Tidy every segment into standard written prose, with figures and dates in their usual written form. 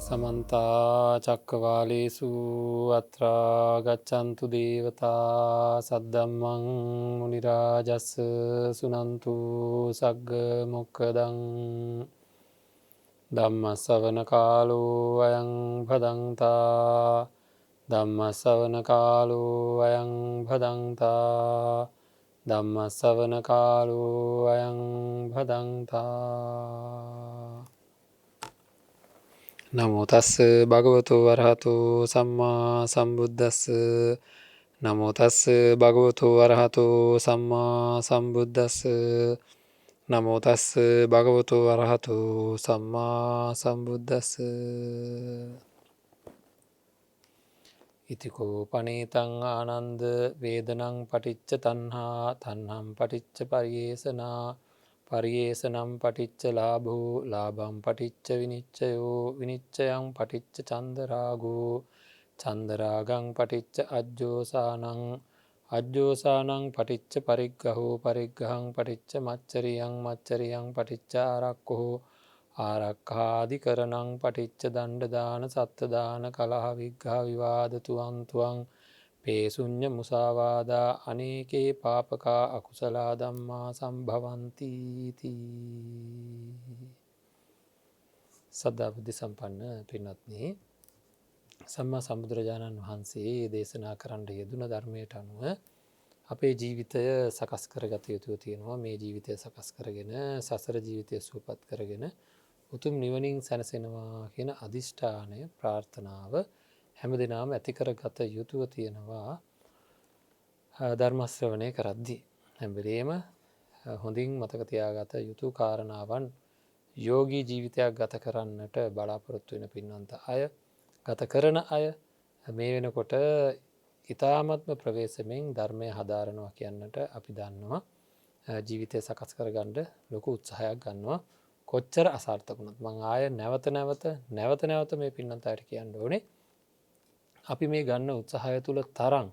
समन्ता चक्रवालेषु अत्रा गच्छन्तु देवता सद्धम्मं मुनिराजस् सुनन्तु सग्ग मोक्खदं धम्मश्रवणकालो अयं भदन्ता धम्मश्रवणकालो अयं भदन्ता धम्मश्रवणकालो अयं भदन्ता නමෝ තස්ස භගවතු වරහතු සම්මා සම්බුද්දස්ස නමෝ තස්ස භගවතු වරහතු සම්මා සම්බුද්දස්ස නමෝ තස්ස භගවතු වරහතු සම්මා සම්බුද්දස්ස ඉතිකෝ පනේතං ආනන්ද වේදනං පටිච්ච තණ්හා තණ්හං පටිච්ච පරියේසනා පරියේසනම් පටිච්ච ලාභෝ ලාභම් පටිච්ච විනිච්චයෝ විනිච්චයං පටිච්ච චන්දරාගෝ චන්දරාගං පටිච්ච අජ්ජෝසානං අජ්ජෝසානං පටිච්ච පරිග්ගහෝ පරිග්ගහං පටිච්ච මච්චරියං මච්චරියං පටිච්ච ආරක්ඛෝ ආරක්ඛාදිකරණං පටිච්ච දණ්ඩදාන සත්තදාන කලහ විග්ඝහ විවාද තුවං තුවං පේසුඤ්ඤ මුසාවාදා අනේකේ පාපකා අකුසලා ධම්මා සම්භවಂತಿ තී සදා බුද්ධ සම්පන්න පින්වත්නි සම්මා සම්බුදුරජාණන් වහන්සේ දේශනා කරන්න යෙදුන ධර්මයට අනුව අපේ ජීවිතය සකස් කරගත යුතු තියෙනවා මේ ජීවිතය සකස් කරගෙන සසර ජීවිතය සුවපත් කරගෙන උතුම් නිවනින් සැනසෙනවා කියන අදිෂ්ඨානය ප්‍රාර්ථනාව හැමදෙනාම ඇති කරගත යුතුව තියෙනවා ධර්ම ශ්‍රවණය කරද්දී හැම වෙලේම හොඳින් මතක තියාගත යුතු කාරණාවන් යෝගී ජීවිතයක් ගත කරන්නට බලාපොරොත්තු වෙන පින්වන්ත අය ගත කරන අය මේ වෙනකොට ඊ타ත්ම ප්‍රවේශමෙන් ධර්මය හදාරනවා කියන්නට අපි දන්නවා ජීවිතය සකස් කරගන්න ලොකු උත්සාහයක් ගන්නවා කොච්චර අසාර්ථක වුණත් මම ආය නැවත මේ පින්වන්ත අයට කියන්න ඕනේ අපි මේ ගන්න උත්සාහය තුළ තරම්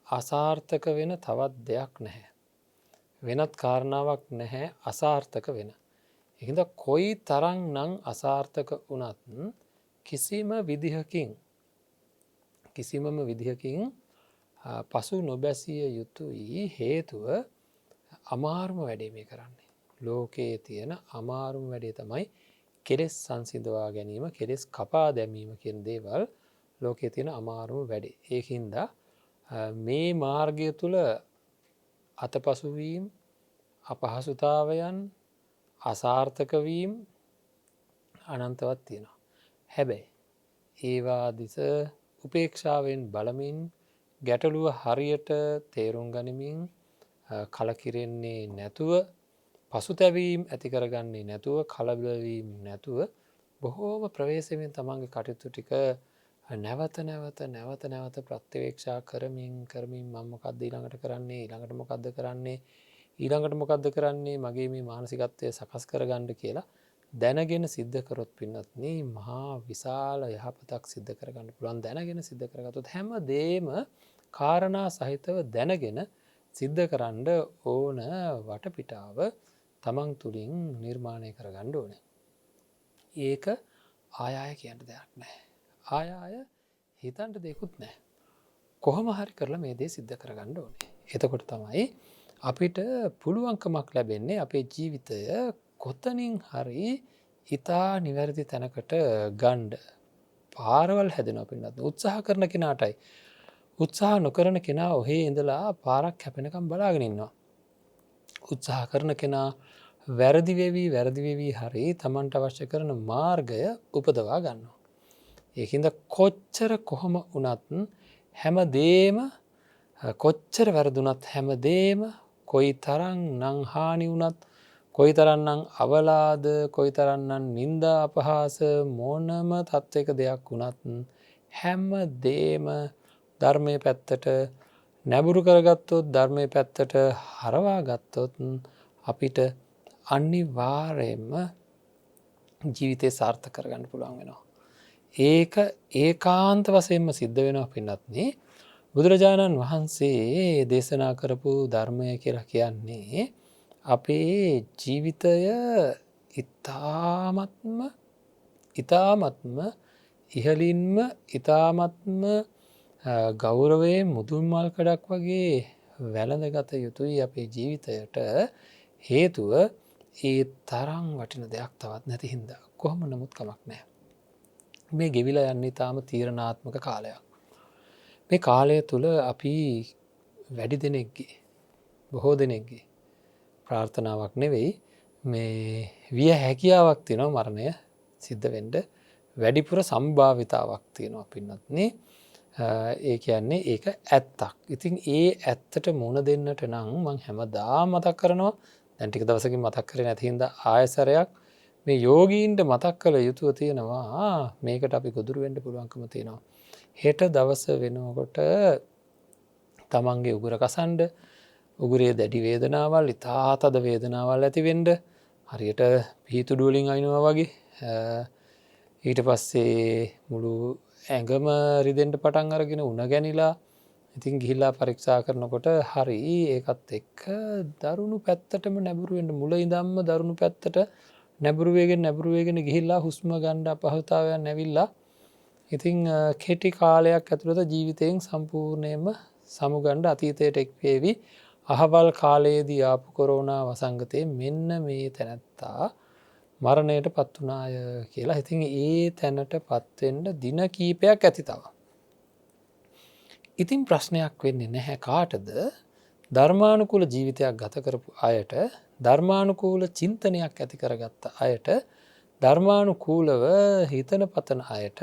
අසාර්ථක වෙන තවත් දෙයක් නැහැ. වෙනත් කාරණාවක් නැහැ අසාර්ථක වෙන. ඒකින්ද කොයි තරම් නම් අසාර්ථක වුණත් කිසිමම විදිහකින් පසු නොබැසිය යුතුයි හේතුව අමාරුම වැඩේ මේ කරන්නේ. ලෝකයේ තියෙන අමාරුම වැඩේ තමයි කෙලෙස් සංසිඳවා ගැනීම, කෙලෙස් කපා දැමීම කියන දේවල් ලෝකයේ තියෙන අමාරුම වැඩේ. ඒකින්ද මේ මාර්ගය තුල අතපසුවීම, අපහසුතාවයන්, අසාර්ථක වීම අනන්තවත් තියෙනවා. හැබැයි ඒවා දිස උපේක්ෂාවෙන් බලමින් ගැටලුව හරියට තේරුම් ගනිමින් කලකිරෙන්නේ නැතුව පසුතැවීම් ඇති කරගන්නේ නැතුව කලබල වීම නැතුව බොහෝම ප්‍රවේශමෙන් තමන්ගේ කටයුතු ටික නැවත ප්‍රත්‍යවේක්ෂා කරමින් මම මොකක්ද ඊළඟට කරන්නේ මගේ මේ මානසිකත්වය සකස් කරගන්න කියලා දැනගෙන සිද්ධ කරොත් පින්වත්නි මහා විශාල යහපතක් සිද්ධ කරගන්න පුළුවන්. දැනගෙන සිද්ධ කරගත්තොත් හැම දෙයක්ම කාරණා සහිතව දැනගෙන සිද්ධ කරන්න ඕන වටපිටාව තමන් තුළින් නිර්මාණය කරගන්න ඕනේ. ඒක ආය කියන්න දෙයක් නැහැ. ආය හිතන්ට දෙකුත් නෑ. කොහොම හරි කරලා මේ දේ සිද්ධ කරගන්න ඕනේ. එතකොට තමයි අපිට පුළුවන්කමක් ලැබෙන්නේ අපේ ජීවිතය කොතනින් හරි ඉතා නිවැරදි තැනකට ගන්න පාරවල් හැදෙනවා පින්නත්. උත්සාහ කරන කෙනාටයි. උත්සාහ නොකරන කෙනා ඔහේ ඉඳලා පාරක් කැපෙනකම් බලාගෙන ඉන්නවා. උත්සාහ කරන කෙනා වැරදි වෙවි හරි තමන්ට අවශ්‍ය කරන මාර්ගය උපදවා ගන්නවා. ඒකින්ද කොච්චර කොහොම වුණත් හැමදේම කොච්චර වැරදුනත් හැමදේම කොයි තරම් නම් හානි වුණත් කොයි තරම් නම් අවලාද කොයි තරම් නම් නිന്ദා අපහාස මොනම තත්වයක දෙයක් වුණත් හැමදේම ධර්මයේ පැත්තට නැඹුරු කරගත්තොත් ධර්මයේ පැත්තට හරවා ගත්තොත් අපිට අනිවාර්යයෙන්ම ජීවිතේ සාර්ථක කරගන්න පුළුවන් වෙනවා. ඒක ඒකාන්ත වශයෙන්ම සිද්ධ වෙනවා පින්වත්නි. බුදුරජාණන් වහන්සේ දේශනා කරපු ධර්මය කියලා කියන්නේ අපේ ජීවිතය ඉතාමත්ම ඉහලින්ම ඉතාමත්ම ගෞරවයෙන් මුදුන් මල් කඩක් වගේ වැළඳගත යුතුයි අපේ ජීවිතයට. හේතුව ඒ තරම් වටින දෙයක් තවත් නැති හින්දා. කොහොම නමුත් කමක් නෑ. මේ ගෙවිලා යන්නේ තාම තීරණාත්මක කාලයක්. මේ කාලය තුළ අපි වැඩි දෙනෙක්ගේ බොහෝ දෙනෙක්ගේ ප්‍රාර්ථනාවක් නෙවෙයි මේ විය හැකියාවක් තියෙනවා මරණය සිද්ධ වෙන්ඩ වැඩිපුර සම්භාවිතාවක් තියෙනවා පින්නත්නේ. ඒ කියන්නේ ඒක ඇත්තක්. ඉතින් ඒ ඇත්තට මුණ දෙන්නට නම් මං හැමදා මතක් කරනවා. දැන්ටික දවසකින් මතක් කර නැතිහින්ද ආයසරයක් මේ යෝගීන්ට මතක් කළ යුතුව තියෙනවා. මේකට අපි ගොදුරුවෙන්ඩ පුළුවන්කම තියෙනවා. හෙට දවස වෙනකොට තමන්ගේ උගුර කසන්ඩ උගුරේ දැඩි වේදනාවල් ඉතාතද වේදනාවල් ඇතිවෙන්ඩ හරියට පිහිතුඩුවලින් අයිනවා වගේ. ඊට පස්සේ මුළු ඇඟම රිදෙන්ට පටන් අරගෙන උන ගැනිලා ඉතින් ගිහිල්ලා පරීක්ෂා කරනකොට හරි ඒකත් එක්ක දරුණු පැත්තටම නැබුරුවෙන්ට මුල ඉදම්ම දරුණු පැත්තට නැබුරුවේගෙන ගිහිල්ලා හුස්ම ගණ්ඩ අපහතාවයන් නැවිල්ලා ඉතිං කෙටි කාලයක් ඇතුළත ජීවිතයෙන් සම්පූර්ණයම සමුගණ්ඩ අතීතයට එක්වේවි අහවල් කාලයේදී ආපු කොරෝනා වසංගතය මෙන්න මේ තැනැත්තා මරණයට පත් වනාය කියලා. ඉතින් ඒ තැනට පත්වෙන්ඩ දින කීපයක් ඇති තව. ඉතින් ප්‍රශ්නයක් වෙන්නේ නැහැ කාටද ධර්මානුකූල ජීවිතයක් ගත කරපු අයට ධර්මානුකූල චින්තනයක් ඇති කරගත්ත අයට ධර්මානුකූලව හිතන පතන අයට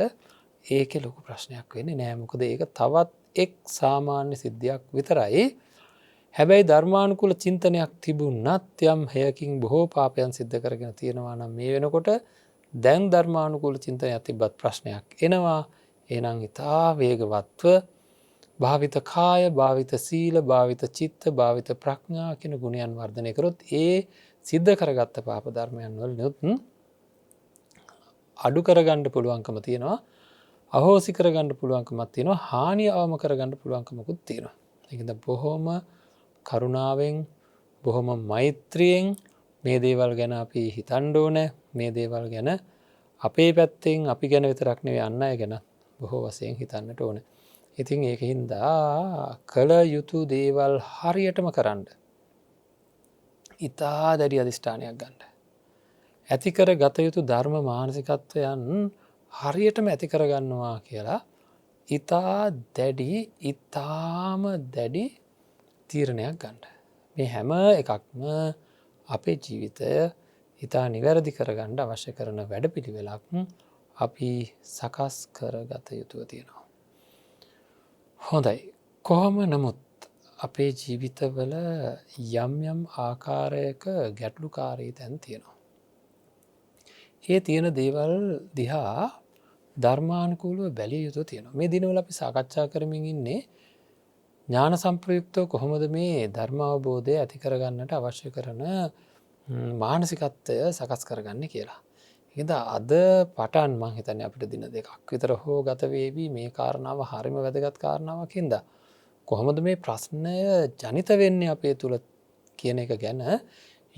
ඒක ලොකු ප්‍රශ්නයක් වෙන්නේ නෑ. මොකද ඒක තවත් එක් සාමාන්‍ය සිද්ධියක් විතරයි. හැබැයි ධර්මානුකූල චින්තනයක් තිබුණත් යම් හයකින් බොහෝ පාපයන් සිද්ධ කරගෙන තියෙනවා නම් මේ වෙනකොට දැන් ධර්මානුකූල චින්තනයක් තිබ්බත් ප්‍රශ්නයක් එනවා. එනම් ඉතා වේගවත්ව භාවිත කාය, භාවිත සීල, භාවිත චිත්ත, භාවිත ප්‍රඥා කියන ගුණයන් වර්ධනය කරොත් ඒ සිද්ධ කරගත්ත පාප ධර්මයන් වලිනුත් අඩු කරගන්න පුළුවන්කම තියෙනවා. අහෝසි කරගන්න පුළුවන්කමක් තියෙනවා. හානිය අවම කරගන්න පුළුවන්කමකුත් තියෙනවා. ඒකද බොහොම කරුණාවෙන් බොහොම මෛත්‍රියෙන් මේ දේවල් ගැන අපි හිතන්න ඕනේ. මේ දේවල් ගැන අපේ පැත්තෙන් අපි ගැන විතරක් නෙවෙයි අන් අය ගැන බොහෝ වශයෙන් හිතන්නට ඕනේ. ඉතින් ඒක හින්දා කළ යුතු දේවල් හරියටම කරන්න. ඉතා දැඩි අධිෂ්ඨානයක් ගන්න. ඇතිකර ගත යුතු ධර්ම මානසිකත්වයන් හරියටම ඇති කරගන්නවා කියලා ඉතා දැඩි ඉතාම දැඩි තීරණයක් ගන්න. මේ හැම එකක්ම අපේ ජීවිතය ඉතා නිවැරදි කරගන්න අවශ්‍ය කරන වැඩ පිළිවෙලක් අපි සකස් කර ගත යුතුව තියෙනවා. හොඳයි. කොහොම නමුත් අපේ ජීවිතවල යම් යම් ආකාරයක ගැටලුකාරී තැන් තියෙනවා. ඒ තියෙන දේවල් දිහා ධර්මානුකූලව බැලිය යුතු තියෙනවා. මේ දිනවල අපි සාකච්ඡා කරමින් ඉන්නේ ඥාන සම්ප්‍රයුක්තව කොහොමද මේ ධර්ම අවබෝධය ඇති කරගන්නට අවශ්‍ය කරන මානසිකත්වය සකස් කරගන්න කියලා. ඉතින් අද පටන් මං හිතන්නේ අපිට දින දෙකක් විතර හෝ ගත වේවි මේ කාරණාව හරිම වැදගත් කාරණාවක් හින්දා. කොහොමද මේ ප්‍රශ්නය ජනිත වෙන්නේ අපේ තුල කියන එක ගැන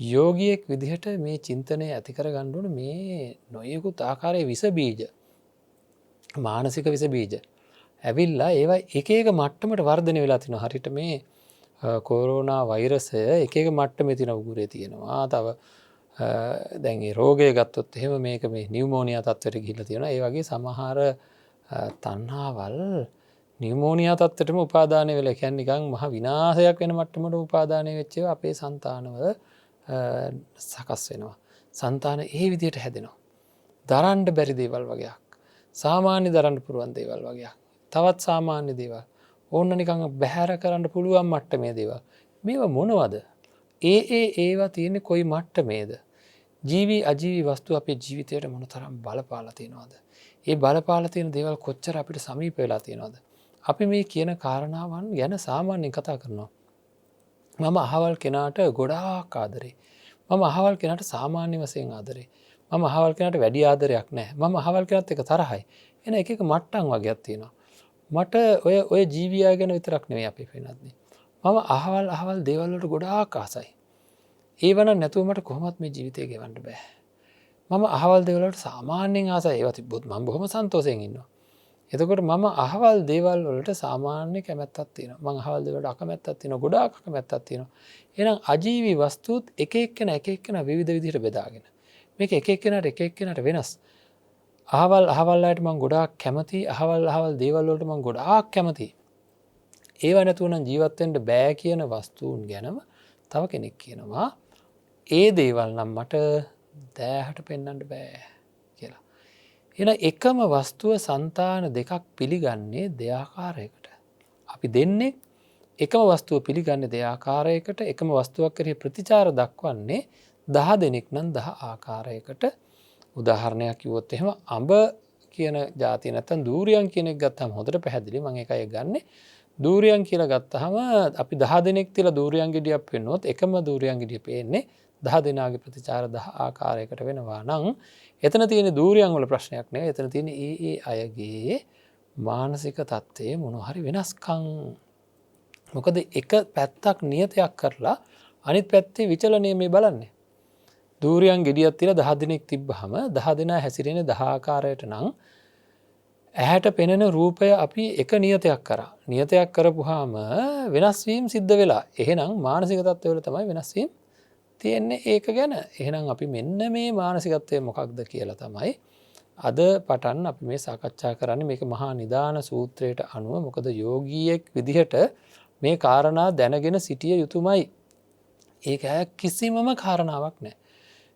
යෝගියෙක් විදිහට මේ චින්තනය ඇති කරගන්න ඕන. මේ නොයෙකුත් ආකාරයේ විස බීජ මානසික විස බීජ ඇවිල්ලා ඒවා එක එක මට්ටමට වර්ධනය වෙලා තිනවා. හරියට මේ කොරෝනා වෛරසය එක එක මට්ටමේ තියෙන උගුරේ තියෙනවා. තව දැන් ඒ රෝගය ගත්තොත් එහෙම මේක මේ නියුමෝනියා තත්ත්වයට ගිහිල්ලා තියෙනවා. ඒ වගේ සමහර තණ්හාවල් නියුමෝනියා තත්ත්වයටම උපාදානය වෙලා කියන්නේ නිකන් මහ විනාශයක් වෙන මට්ටමට උපාදානය වෙච්ච ඒවා අපේ సంతානවල සකස් වෙනවා. సంతාන ඒ විදිහට හැදෙනවා. දරන්න බැරි දේවල් වගේක්. සාමාන්‍ය දරන්න පුළුවන් දේවල් වගේක්. තවත් සාමාන්‍ය දේවල්. ඕන්න නිකන් බැහැර කරන්න පුළුවන් මට්ටමේ දේවල්. මේවා මොනවද? ඒවා තියෙන්නේ කොයි මට්ටමේද? ජීවි අජීවි වස්තු අපේ ජීවිතයට මොනතරම් බලපාලා තියෙනවද? ඒ බලපාලා තියෙන දේවල් කොච්චර අපිට සමීප වෙලා තියෙනවද? අපි මේ කියන කාරණාවන් ගැන සාමාන්‍යයෙන් කතා කරනවා. මම අහවල් කෙනාට ගොඩාක් ආදරේ. මම අහවල් කෙනාට සාමාන්‍ය වශයෙන් ආදරේ. මම අහවල් කෙනාට වැඩි ආදරයක් නැහැ. මම අහවල් කෙනාත් එක්ක තරහයි. එන එක මට්ටම් වගේක් තියෙනවා. මට ඔය ජීවියා ගැන විතරක් නෙවෙයි අපි පේනන්නේ. මම අහවල් දේවල් වලට ගොඩාක් ආසයි. ඒවනම් නැතුව මට කොහොමත් මේ ජීවිතය ගෙවන්න බෑ. මම අහවල් දේවල්වලට සාමාන්‍යයෙන් ආසයි. ඒවා තිබ්බොත් මම බොහොම සන්තෝෂයෙන් ඉන්නවා. එතකොට මම අහවල් දේවල් වලට සාමාන්‍ය කැමැත්තක් තියෙනවා. මම අහවල් දේවල්වලට අකමැත්තක් තියෙනවා. ගොඩාක් අකමැත්තක් තියෙනවා. එහෙනම් අජීවී වස්තුත් එක එක්කෙනා විවිධ විදිහට බෙදාගෙන. මේක එක එක්කෙනාට වෙනස්. අහවල් අයට මං ගොඩාක් කැමති. අහවල් දේවල් වලට මං ගොඩාක් කැමති. ඒව නැතුව නම් ජීවත් වෙන්න බෑ කියන වස්තුන් ගැනම තව කෙනෙක් කියනවා ඒ දේවල් නම් මට දෑහට පෙන්වන්න බෑ කියලා. එන එකම වස්තුව సంతාන දෙකක් පිළිගන්නේ දෙආකාරයකට. අපි දෙන්නේ එකම වස්තුව පිළිගන්නේ දෙආකාරයකට. එකම වස්තුවක් කෙරෙහි ප්‍රතිචාර දක්වන්නේ 10 දෙනෙක් නම් 10 ආකාරයකට. උදාහරණයක් කිව්වොත් එහෙම අඹ කියන જાතිය නැත්තම් දූරියන් කියන එක ගත්තාම හොඳට පැහැදිලි. මම ඒකයි ගන්නෙ. දූරියන් කියලා ගත්තහම අපි 10 දෙනෙක් තියලා දූරියන් ගෙඩියක් පෙන්නුවොත් එකම දූරියන් ගෙඩිය පේන්නේ 10 දෙනාගේ ප්‍රතිචාර 10 ආකාරයකට වෙනවා නම් එතන තියෙන දූරියන් වල ප්‍රශ්නයක් නෙවෙයි. එතන තියෙන ඒ අයගේ මානසික තත්ත්වයේ මොන හරි වෙනස්කම්. මොකද එක පැත්තක් නියතයක් කරලා අනිත් පැත්තේ විචලනය මේ බලන්නේ. දූරියන් ගෙඩියක් තියලා 10 දෙනෙක් තිබ්බහම 10 දෙනා හැසිරෙන්නේ 10 ආකාරයට නම් ඇහැට පෙනෙන රූපය අපි එක නියතයක් කරා. නියතයක් කරපුවාම වෙනස් වීම සිද්ධ වෙලා. එහෙනම් මානසික තත්ත්වවල තමයි වෙනස් වීම තියෙන්නේ ඒක ගැන. එහෙනම් අපි මෙන්න මේ මානසිකත්වය මොකක්ද කියලා තමයි අද පටන් අපි මේ සාකච්ඡා කරන්නේ. මේක මහා නිදාන සූත්‍රයට අනුව. මොකද යෝගියෙක් විදිහට මේ කාරණා දැනගෙන සිටිය යුතුමයි. ඒක කිසිමම කාරණාවක් නැහැ.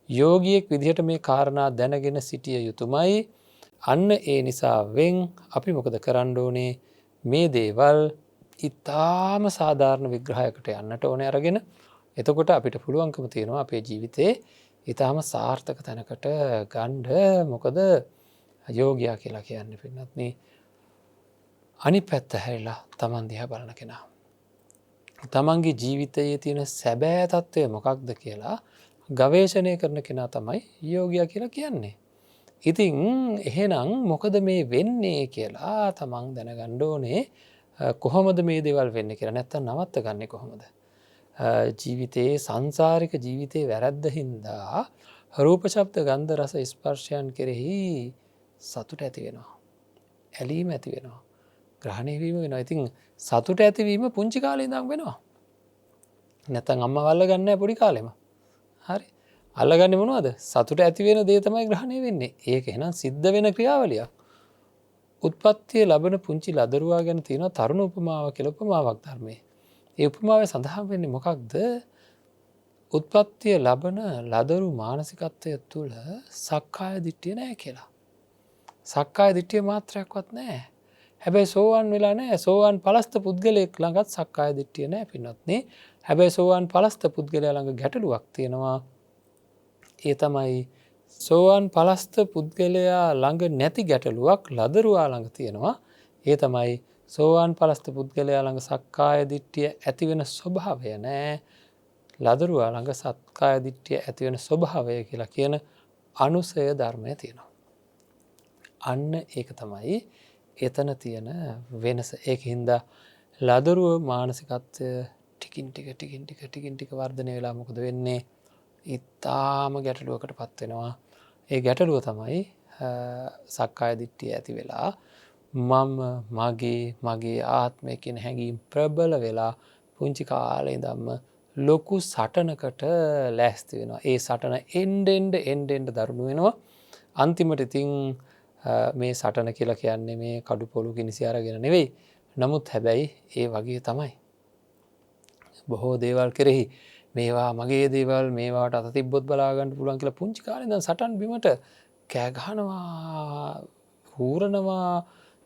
යෝගියෙක් විදිහට මේ කාරණා දැනගෙන සිටිය යුතුමයි. අන්න ඒ නිසා වෙන් අපි මොකද කරන්න ඕනේ මේ දේවල් ඉතාම සාධාරණ විග්‍රහයකට යන්නට ඕනේ අරගෙන. එතකොට අපිට පුළුවන්කම තියෙනවා අපේ ජීවිතේ ඉතාම සාර්ථක තැනකට ගන්න. මොකද යෝගියා කියලා කියන්නේ පින්වත්නි අනිත් පැත්ත හැරිලා Taman දිහා බලන කෙනා. තමන්ගේ ජීවිතයේ තියෙන සැබෑ තත්ත්වය මොකක්ද කියලා ගවේෂණය කරන කෙනා තමයි යෝගියා කියලා කියන්නේ. ඉතින් එහෙනම් මොකද මේ වෙන්නේ කියලා තමන් දැනගන්න ඕනේ. කොහොමද මේ දේවල් වෙන්නේ කියලා. නැත්තම් නවත්ත ගන්නෙ කොහොමද? ජීවිතයේ සංසාරික ජීවිතේ වැරද්ද හින්දා රූප ශබ්ද ගන්ධ රස ස්පර්ශයන් කෙරෙහි සතුට ඇති වෙනවා. ඇලීම ඇති වෙනවා. ග්‍රහණය වීම වෙනවා. ඉතින් සතුට ඇතිවීම පුංචි කාලේ ඉඳන් වෙනවා. නැත්තම් අම්මා වල්ල ගන්නෑ පොඩි කාලෙම. හරි. අල්ලගන්නේ මොනවද? සතුට ඇති වෙන දේ තමයි ග්‍රහණය වෙන්නේ. ඒක එහෙනම් සිද්ධ වෙන ක්‍රියාවලියක්. උත්පත්තිය ලැබෙන පුංචි ලදරුවා ගැන තියෙන තරුණ උපමාව කියලා උපමාවක් ධර්මයේ. ඒ උපමාවේ සඳහන් වෙන්නේ මොකක්ද? උත්පත්තිය ලැබෙන ලදරු මානසිකත්වය තුළ සක්කාය දිට්ඨිය නැහැ කියලා. සක්කාය දිට්ඨිය මාත්‍රයක්වත් නැහැ. හැබැයි සෝවාන් වෙලා නැහැ. සෝවාන් පලස්ත පුද්ගලයෙක් ළඟත් සක්කාය දිට්ඨිය නැහැ පින්වත්නි. හැබැයි සෝවාන් පලස්ත පුද්ගලයා ළඟ ගැටලුවක් තියෙනවා. ඒ තමයි සෝවාන් පලස්ත පුද්ගලයා ළඟ නැති ගැටලුවක් ලදරුවා ළඟ තියෙනවා. ඒ තමයි සෝවාන් පලස්ත පුද්ගලයා ළඟ සක්කාය දිට්ඨිය ඇති වෙන ස්වභාවය නැහැ. ලදරුවා ළඟ සක්කාය දිට්ඨිය ඇති වෙන ස්වභාවය කියලා කියන අනුසය ධර්මය තියෙනවා. අන්න ඒක තමයි එතන තියෙන වෙනස. ඒකින්ද ලදරුව මානසිකත්වය ටිකින් ටික වර්ධනය වෙලා මොකද වෙන්නේ? ඉතාම ගැටලුවකට පත් වෙනවා. ඒ ගැටලුව තමයි සක්කාය දිට්ඨිය ඇති වෙලා මගේ ආත්මය කියන හැඟීම් ප්‍රබල වෙලා පුංචි කාලේ ඉඳන්ම ලොකු සටනකට ලෑස්ති වෙනවා. ඒ සටන එන්ඩෙන්ඩ දරුණු වෙනවා. අන්තිමට ඉතින් මේ සටන කියලා කියන්නේ මේ කඩු පොළු කිනිසි අරගෙන නෙවෙයි. නමුත් හැබැයි ඒ වගේ තමයි. බොහෝ දේවල් කෙරෙහි මේවා මගේ දේවල් මේවාට අත තිබ්බොත් බලා ගන්න පුළුවන් කියලා පුංචි කාලේ ඉඳන් සටන් බිමට කෑ ගහනවා, හූරනවා,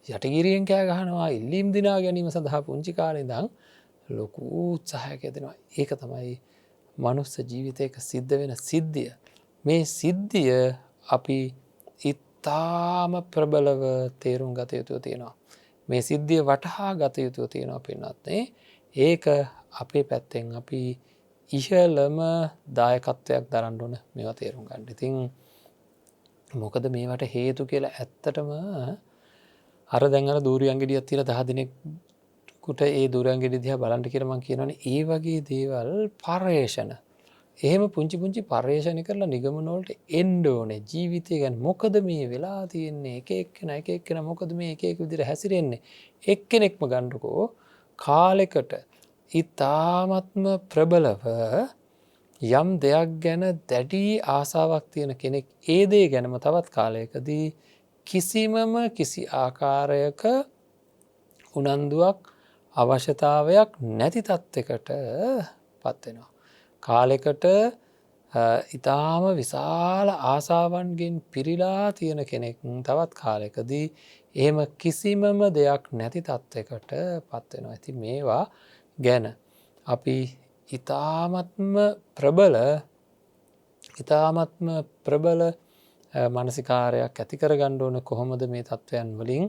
යටිගිරියෙන් කෑ ගහනවා, ඉල්ලීම් දිනා ගැනීම සඳහා පුංචි කාලේ ඉඳන් ලොකු උත්සාහයක් යොදනවා. ඒක තමයි මනුස්ස ජීවිතයක සිද්ධ වෙන සිද්ධිය. මේ සිද්ධිය අපි ඉතාම ප්‍රබලව තේරුම් ගත යුතු තියෙනවා. මේ සිද්ධිය වටහා ගත යුතු තියෙනවා පින්වත්නි. ඒක අපේ පැත්තෙන් අපි ඉහළම දායකත්වයක් දරන්න ඕන මේවා තේරුම් ගන්න. ඉතින් මොකද මේවට හේතු කියලා ඇත්තටම අර දැන් අර දූරියන් ගෙඩියක් තියලා 10 දිනෙකට ඒ දූරියන් ගෙඩිය දිහා බලන්න කියලා මම කියනවනේ ඒ වගේ දේවල් පරේෂණ එහෙම පුංචි පුංචි පර්යේෂණ කරලා නිගමන වලට එන්න ඕනේ. ජීවිතය ගැන මොකද මේ වෙලා තියෙන්නේ? එක එක්කෙනා මොකද මේ එක එක විදිහට හැසිරෙන්නේ? එක්කෙනෙක්ම ගන්නකෝ කාලෙකට ඊ타ත්ම ප්‍රබලව යම් දෙයක් ගැන දැඩි ආසාවක් තියෙන කෙනෙක් ඒ දේ ගැනම තවත් කාලයකදී කිසි ආකාරයක උනන්දුවක් අවශ්‍යතාවයක් නැති තත්ත්වයකට පත් වෙනවා. කාලෙකට ඊටාම විශාල ආසාවන්ගෙන් පිරීලා තියෙන කෙනෙක් තවත් කාලයකදී එහෙම කිසිමම දෙයක් නැති තත්ත්වයකට පත් වෙනවා. ඉතින් මේවා ගැන අපි ඊ타ත්ම ප්‍රබල මානසිකාරයක් ඇති කරගන්න ඕන කොහොමද මේ තත්ත්වයන් වලින්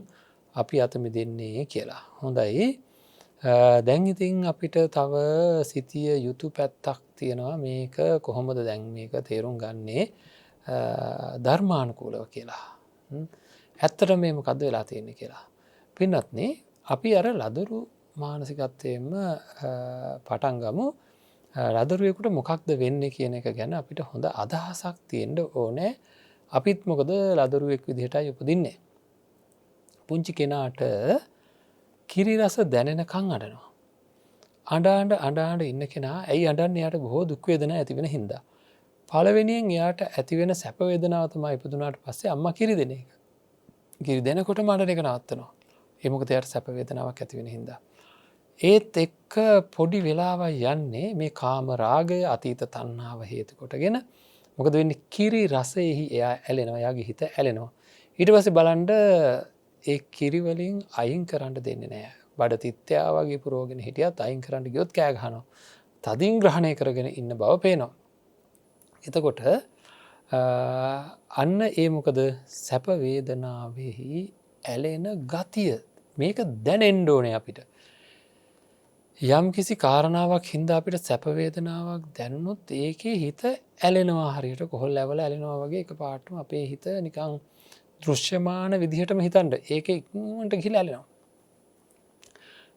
අපි අත මිදෙන්නේ කියලා. හොඳයි. දැන් ඉතින් අපිට තව සිතිය යුතු පැත්තක් තියෙනවා මේක කොහොමද දැන් මේක තේරුම් ගන්නේ ධර්මානුකූලව කියලා. ඇත්තට මේ මොකද්ද වෙලා තියෙන්නේ කියලා. පින්වත්නි අපි අර ලදරු මානසිකත්වයෙන්ම පටන් ගමු. ලදරුවෙකුට මොකක්ද වෙන්නේ කියන එක ගැන අපිට හොඳ අදහසක් තියෙන්න ඕනේ. අපිත් මොකද ලදරුවෙක් විදිහටයි උපදින්නේ. පුංචි කෙනාට කිරි රස දැනෙනකන් අඬනවා. අඬ ඉන්න කෙනා ඇයි අඬන්නේ? එයාට බොහෝ දුක් වේදනා ඇති වෙන හින්දා. පළවෙනියෙන් එයාට ඇති වෙන සැප වේදනාව තමයි ඉපදුනාට පස්සේ අම්මා කිරි දෙන එක. කිරි දෙනකොටම අඬන එක නවත්තනවා. ඒ මොකද එයාට සැප වේදනාවක් ඇති වෙන හින්දා. ඒත් එක්ක පොඩි වෙලාවක් යන්නේ මේ කාම රාගය අතීත තණ්හාව හේතු කොටගෙන මොකද වෙන්නේ? කිරි රසෙහි එයා ඇලෙනවා. එයාගේ හිත ඇලෙනවා. ඊට පස්සේ බලන්න ඒ කිරි වලින් අයින් කරන්න දෙන්නේ නැහැ. බඩ තිත්‍යා වගේ පුරවගෙන හිටියත් අයින් කරන්න ගියොත් කෑ ගහනවා. තදින් ග්‍රහණය කරගෙන ඉන්න බව පේනවා. එතකොට අන්න ඒ මොකද සැප වේදනාවෙහි ඇලෙන ගතිය මේක දැනෙන්න ඕනේ අපිට. යම් කිසි කාරණාවක් හින්දා අපිට සැප වේදනාවක් දැනුනොත් ඒකේ හිත ඇලෙනවා. හරියට කොහොල් ඇවල ඇලෙනවා වගේ එකපාරටම අපේ හිත නිකන් දෘශ්‍යමාන විදිහටම හිතන්න. ඒක ඉක්මනට ගිහිලා ඇලෙනවා.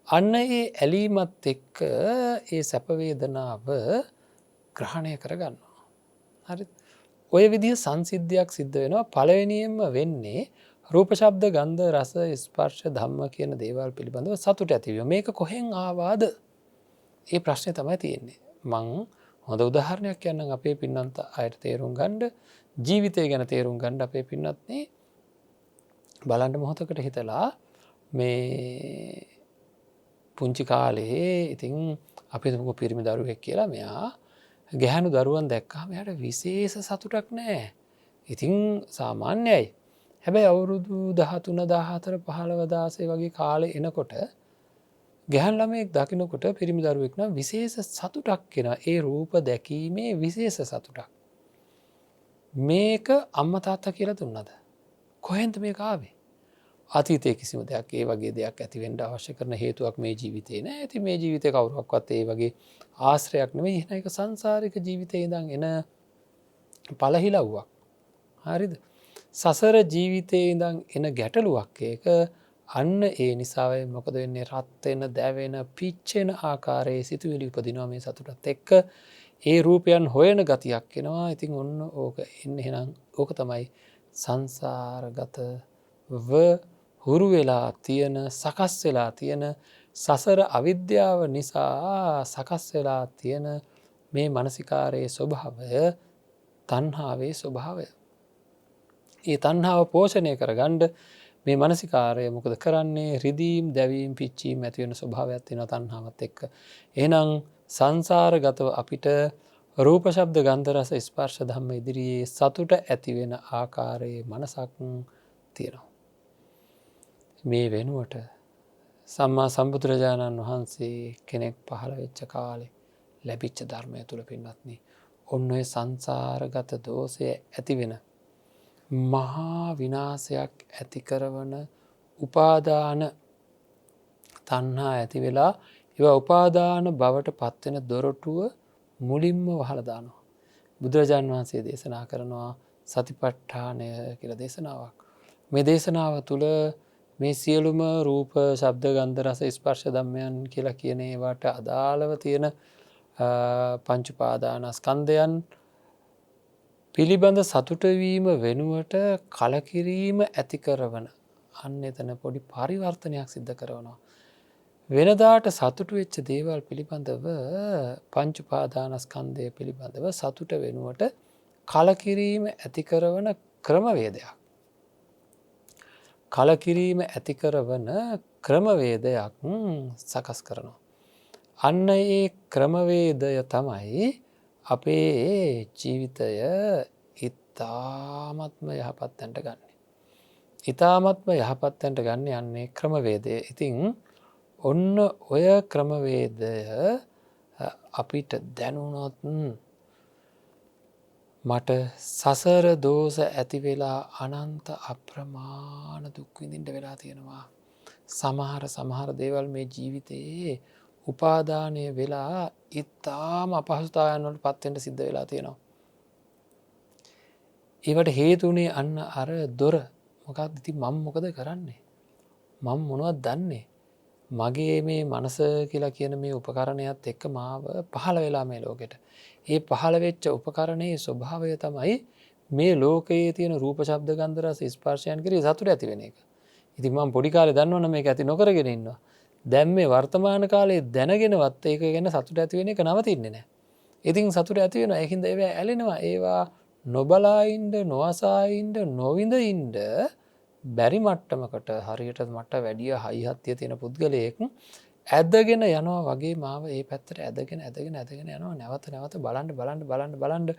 අන්න ඒ ඇලීමත් එක්ක ඒ සැප වේදනාව ග්‍රහණය කරගන්නවා. හරිද? ඔය විදිහ සංසිද්ධියක් සිද්ධ වෙනවා. පළවෙනියෙන්ම වෙන්නේ රූප ශබ්ද ගන්ධ රස ස්පර්ශ ධම්ම කියන දේවල් පිළිබඳව සතුට ඇතිවීම. මේක කොහෙන් ආවාද? ඒ ප්‍රශ්නේ තමයි තියෙන්නේ. මං හොඳ උදාහරණයක් කියන්නම් අපේ පින්නන්ත අයට තේරුම් ගන්න, ජීවිතය ගැන තේරුම් ගන්න අපේ පින්නත්නේ බලන්න මොහොතකට හිතලා මේ පුංචි කාලේ ඉතින් අපි තුමු පිරිමි දරුවෙක් කියලා මෙයා ගැහැණු දරුවන් දැක්කම එයාට විශේෂ සතුටක් නැහැ. ඉතින් සාමාන්‍යයි. හැබැයි අවුරුදු 13 14 15 16 වගේ කාලේ එනකොට ගැහැණු ළමයෙක් දකින්නකොට පිරිමි දරුවෙක් නම් විශේෂ සතුටක් එනවා. ඒ රූප දැකීමේ විශේෂ සතුටක්. මේක අම්මා තාත්තා කියලා දුන්නද? කොහෙන්ද මේක ආවේ? අතීතයේ කිසිම දෙයක් ඒ වගේ දෙයක් ඇති වෙන්න අවශ්‍ය කරන හේතුවක් මේ ජීවිතේ නෑ. ඉතින් මේ ජීවිතේ කවුරක්වත් ඒ වගේ ආශ්‍රයයක් නෙවෙයි. එහෙනම් ඒක සංසාරික ජීවිතේ ඉඳන් එන පළහිලව්වක්. හරිද? සසර ජීවිතේ ඉඳන් එන ගැටලුවක් ඒක. අන්න ඒ නිසාවෙ මොකද වෙන්නේ? රත් වෙන, දැවෙන, පිච්චෙන ආකාරයේ සිතුවිලි උපදිනවා මේ සතුටත් එක්ක. ඒ රූපයන් හොයන ගතියක් එනවා. ඉතින් ඔන්න ඕක එන්නේ එහෙනම් ඕක තමයි සංසාරගතව හුරු වෙලා තියෙන, සකස් වෙලා තියෙන සසර අවිද්‍යාව නිසා සකස් වෙලා තියෙන මේ මානසිකාරයේ ස්වභාවය, තණ්හාවේ ස්වභාවය. ඒ තණ්හාව පෝෂණය කරගන්න මේ මානසිකාරය මොකද කරන්නේ? රිදීම්, දැවීම්, පිච්චීම් ඇති වෙන ස්වභාවයක් තියෙනවා තණ්හාවත් එක්ක. එහෙනම් සංසාරගතව අපිට රූප ශබ්ද ගන්ධ රස ස්පර්ශ ධම්ම ඉදිරියේ සතුට ඇති වෙන ආකාරයේ මනසක් තියෙනවා. මේ වෙනුවට සම්මා සම්බුදුරජාණන් වහන්සේ කෙනෙක් පහළ වෙච්ච කාලේ ලැබිච්ච ධර්මය තුල පින්වත්නි ඔන්න ඔය සංසාරගත දෝෂය ඇති වෙන මහා විනාශයක් ඇති කරන උපාදාන තණ්හා ඇති වෙලා ඒවා උපාදාන බවට පත් වෙන දොරටුව මුලින්ම වහලා දානවා. බුදුරජාණන් වහන්සේ දේශනා කරනවා සතිපට්ඨානය කියලා දේශනාවක්. මේ දේශනාව තුළ මේ සියලුම රූප, ශබ්ද, ගන්ධ, රස, ස්පර්ශ ධම්මයන් කියලා කියන ඒවාට අදාළව තියෙන පංච උපාදානස්කන්ධයන් පිළිබඳ සතුටවීම වෙනුවට කලකිරීම ඇති කරවන අන්න එතන පොඩි පරිවර්තනයක් සිද්ධ කරවනවා. වෙනදාට සතුටු වෙච්ච දේවල් පිළිබඳව පංච උපාදානස්කන්ධය පිළිබඳව සතුට වෙනුවට කලකිරීම ඇති කරවන ක්‍රමවේදයක්. කලකිරීම ඇති කරවන ක්‍රමවේදයක් සකස් කරනවා. අන්න ඒ ක්‍රමවේදය තමයි අපේ ජීවිතය ඉතාමත්ම යහපත්තැන්ට ගන්න. ඉතාමත්ම යහපත්තැන්ට ගන්න යන්නේ ක්‍රමවේදය. ඉතිං ඔන්න ඔය ක්‍රමවේදය අපිට දැනුනොත් මට සසර දෝෂ ඇති වෙලා අනන්ත අප්‍රමාණ දුක්විඳින්ට වෙලා තියෙනවා. සමහර දේවල් මේ ජීවිතයේ උපාදානය වෙලා ඉතාම අපහසුතායන්වලට පත්වෙන්ට සිද්ධ වෙලා තියෙනවා. ඒවට හේතුනේ අන්න අර දොර මොකක් ඉති මං මොකද කරන්නේ. මං මොනුවත් දන්නේ. මගේ මේ මනස කියලා කියන මේ උපකරණයත් එක්ක මාව පහළ වෙලා මේ ලෝකෙට. ඒ පහළ වෙච්ච උපකරණයේ ස්වභාවය තමයි මේ ලෝකයේ තියෙන රූප ශබ්ද ගන්ධ රස ස්පර්ශයන් කරේ සතුට ඇති වෙන එක. ඉතින් මම පොඩි කාලේ දන්නවනේ මේක ඇති නොකරගෙන ඉන්නවා. දැන් මේ වර්තමාන කාලේ දැනගෙනවත් ඒක ගැන සතුට ඇති වෙන එක නවතින්නේ නැහැ. ඉතින් සතුට ඇති වෙනවා. ඒකින්ද ඒවා ඇලෙනවා. ඒවා නොබලා ඉන්න, නොඅසා ඉන්න, නොවිඳ ඉන්න බැරි මට්ටමකට හරියට මට වැඩිය හයි හත්තිය තියෙන පුද්ගලයෙක් ඇදගෙන යනවා වගේ මාව ඒ පැත්තට ඇදගෙන යනවා නැවත බලන්න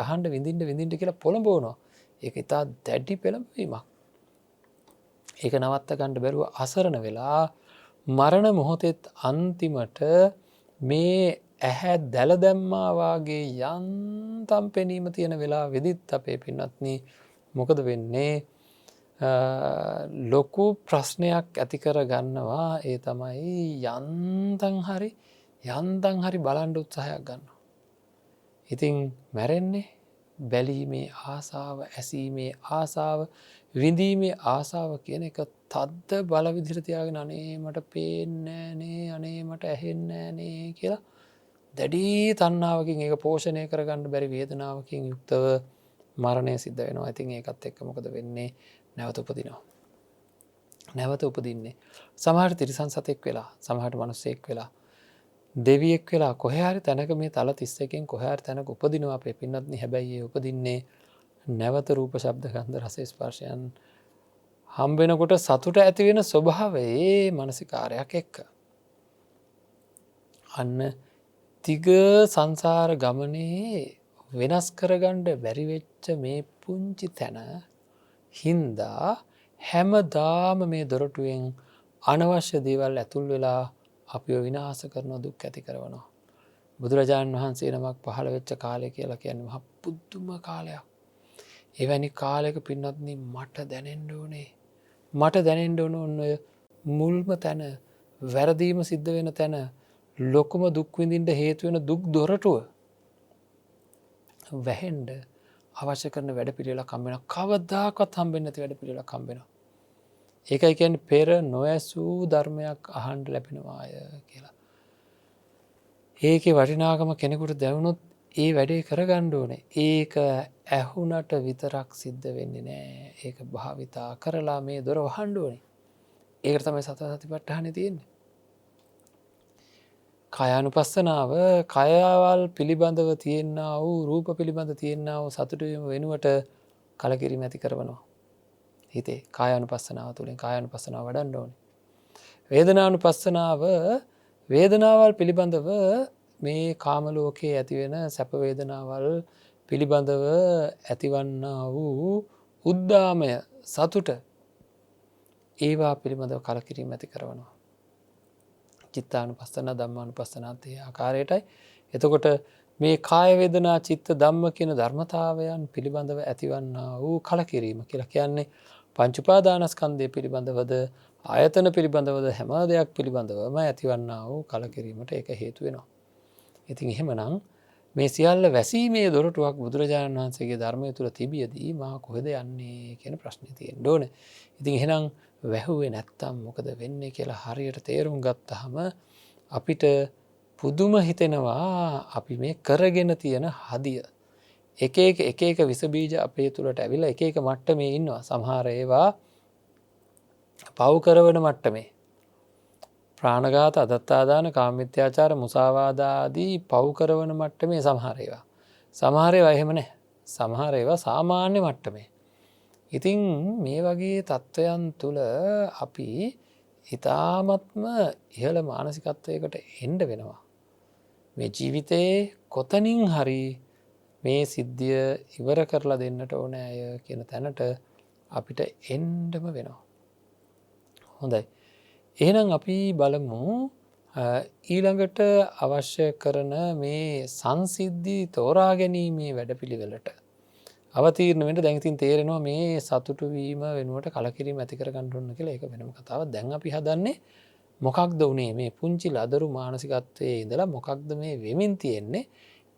අහන්ඩ විඳින්ට කියලා පොළඹවනවා. ඒක ඉතා දැඩි පෙළඹවීමක්. ඒක නවත්ත ගණ්ඩ බැරුව අසරණ වෙලා මරණ මොහොතෙත් අන්තිමට මේ ඇහැ දැල දැම්මාවාගේ යන්තම් පෙනීම තියෙන වෙලා වෙදිත් අපේ පින්නත්න මොකද වෙන්නේ ලොකු ප්‍රශ්නයක් ඇතිකර ගන්නවා. ඒ තමයි යන්තන් හරි බලන්ඩ උත්සාහයක් ගන්න. ඉතිං මැරෙන්නේ බැලීමේ ආසාාව ඇසීමේ ආසාාව විඳීමේ ආසාාව කියන එක තද්ද බලවිදිරතියාගෙන අනේමට පේනෑනේ අනේමට ඇහෙන්නෑනේ කියලා දැඩී තන්නාවකින් ඒ පෝෂණය කරගන්න බැරි වේදනාවකින් යුක්තව මරණය සිද්ධ වෙනවා. ඉතින් ඒකත් එක්ක මොකද වෙන්නේ නැවත උපදිනවා. නැවත උපදින්නේ සමහර තිරිසන් සතෙක් වෙලා සමහට මනුස්සෙක් වෙලා දෙවියෙක් වෙලා කොහරි තැනක මේ තල 31කින් කොහරි තැනක උපදිනවා. අපේ පින්නත්නි හැබැයි උපදින්නේ නැවත රූප ශබ්ද ගන්ධ රස ස්පර්ශයන් හම්බෙනකොට සතුට ඇති වෙන ස්වභාවයේ මානසිකාරයක් එක්ක. අන්න තිග සංසාර ගමනේ වෙනස් කරගන්න බැරි වෙච්ච මේ පුංචි තැන හින්දා හැමදාම මේ දොරටුවෙන් අනවශ්‍ය දේවල් ඇතුල් වෙලා අපිව විනාශ කරන දුක් ඇති කරනවා. බුදුරජාණන් වහන්සේ නමක් පහළ වෙච්ච කාලය කියලා කියන්නේ මහ පුදුම කාලයක්. එවැනි කාලයක පින්නත්නි මට දැනෙන්න ඕනේ. මට දැනෙන්න ඕන ඔය මුල්ම තැන වැරදීම සිද්ධ වෙන තැන ලොකුම දුක් විඳින්න හේතු වෙන දුක් දොරටුව වැහෙන්න අවශ්‍ය කරන වැඩ පිළිවෙලක් හම්බ වෙනවා. කවදාකවත් හම්බෙන්නේ නැති වැඩ පිළිවෙලක් හම්බ වෙනවා. ඒකයි කියන්නේ පෙර නොඇසූ ධර්මයක් අහන්න ලැබෙනවාය කියලා. ඒකේ වටිනාකම කෙනෙකුට දැනුනොත් ඒ වැඩේ කරගන්න ඕනේ. ඒක ඇහුනට විතරක් සිද්ධ වෙන්නේ නැහැ. ඒක භාවිතා කරලා මේ දොර වහන්න ඕනේ. ඒකට තමයි සතර සතිපට්ඨානෙ තියෙන්නේ. කායානුපස්සනාව කයවල් පිළිබඳව තියෙනා වූ රූප පිළිබඳ තියෙනා වූ සතුට වීම වෙනුවට කලකිරීම ඇති කරනවා. හිතේ කායානුපස්සනාව තුළින් කායානුපස්සනාව වඩන්න ඕනේ. වේදනානුපස්සනාව වේදනාවල් පිළිබඳව මේ කාම ලෝකයේ ඇතිවෙන සැප වේදනාවල් පිළිබඳව ඇතිවන්නා වූ උද්දාමය සතුට ඒවා පිළිබඳව කලකිරීම ඇති කරනවා. චිත්තානුපස්සන ධම්මානුපස්සනාත් ඒ ආකාරයටයි. එතකොට මේ කාය වේදනා චිත්ත ධම්ම කියන ධර්මතාවයන් පිළිබඳව ඇතිවන්නා වූ කලකිරීම කියලා කියන්නේ පංච උපාදානස්කන්ධය පිළිබඳවද ආයතන පිළිබඳවද හැම දෙයක් පිළිබඳවම ඇතිවන්නා වූ කලකිරීමට ඒක හේතු වෙනවා. ඉතින් එහෙමනම් මේ සියල්ල වැසීමේ දොරටුවක් බුදුරජාණන් වහන්සේගේ ධර්මය තුළ තිබියදී මා කොහෙද යන්නේ කියන ප්‍රශ්නේ තියෙන්න ඕනේ. ඉතින් එහෙනම් වැහුවේ නැත්තම් මොකද වෙන්නේ කියලා හරියට තේරුම් ගත්තාම අපිට පුදුම හිතෙනවා අපි මේ කරගෙන තියෙන හදිය. එක විස බීජ අපේ තුළට ඇවිල්ලා එක මට්ටමේ ඉන්නවා. සමහර ඒවා පව් කරවන මට්ටමේ. ප්‍රාණඝාත, අදත්තාදාන, කාමමිථ්‍යාචාර, මුසාවාදාදී පව් කරවන මට්ටමේ සමහර ඒවා. සමහර ඒවා එහෙම නැහැ. සමහර ඒවා සාමාන්‍ය මට්ටමේ. ඉතින් මේ වගේ තත්ත්වයන් තුළ අපි ඉතාමත්ම ඉහළ මානසිකත්වයකට එන්න වෙනවා. මේ ජීවිතයේ කොතනින් හරි මේ සිද්ධිය ඉවර කරලා දෙන්නට ඕනෑය කියන තැනට අපිට එන්ඩම වෙනවා. හොඳයි. එහෙනම් අපි බලමු ඊළඟට අවශ්‍ය කරන මේ සංසිද්ධි තෝරා ගැනීමේ වැඩපිළිවෙලට අවතීර්ණයට දැන්තින් තේරෙනවා මේ සතුටුවීම වෙනුවට කලකිරීම ඇතිකර ගණ්ඩුන්න කියලා එක වෙනම කතාව දැන් අපි හදන්නේ මොකක්ද වනේ මේ පුංචි ලදරු මානසිකත්වයේ ඉඳලා මොකක්ද මේ වෙමින් තියෙන්නේ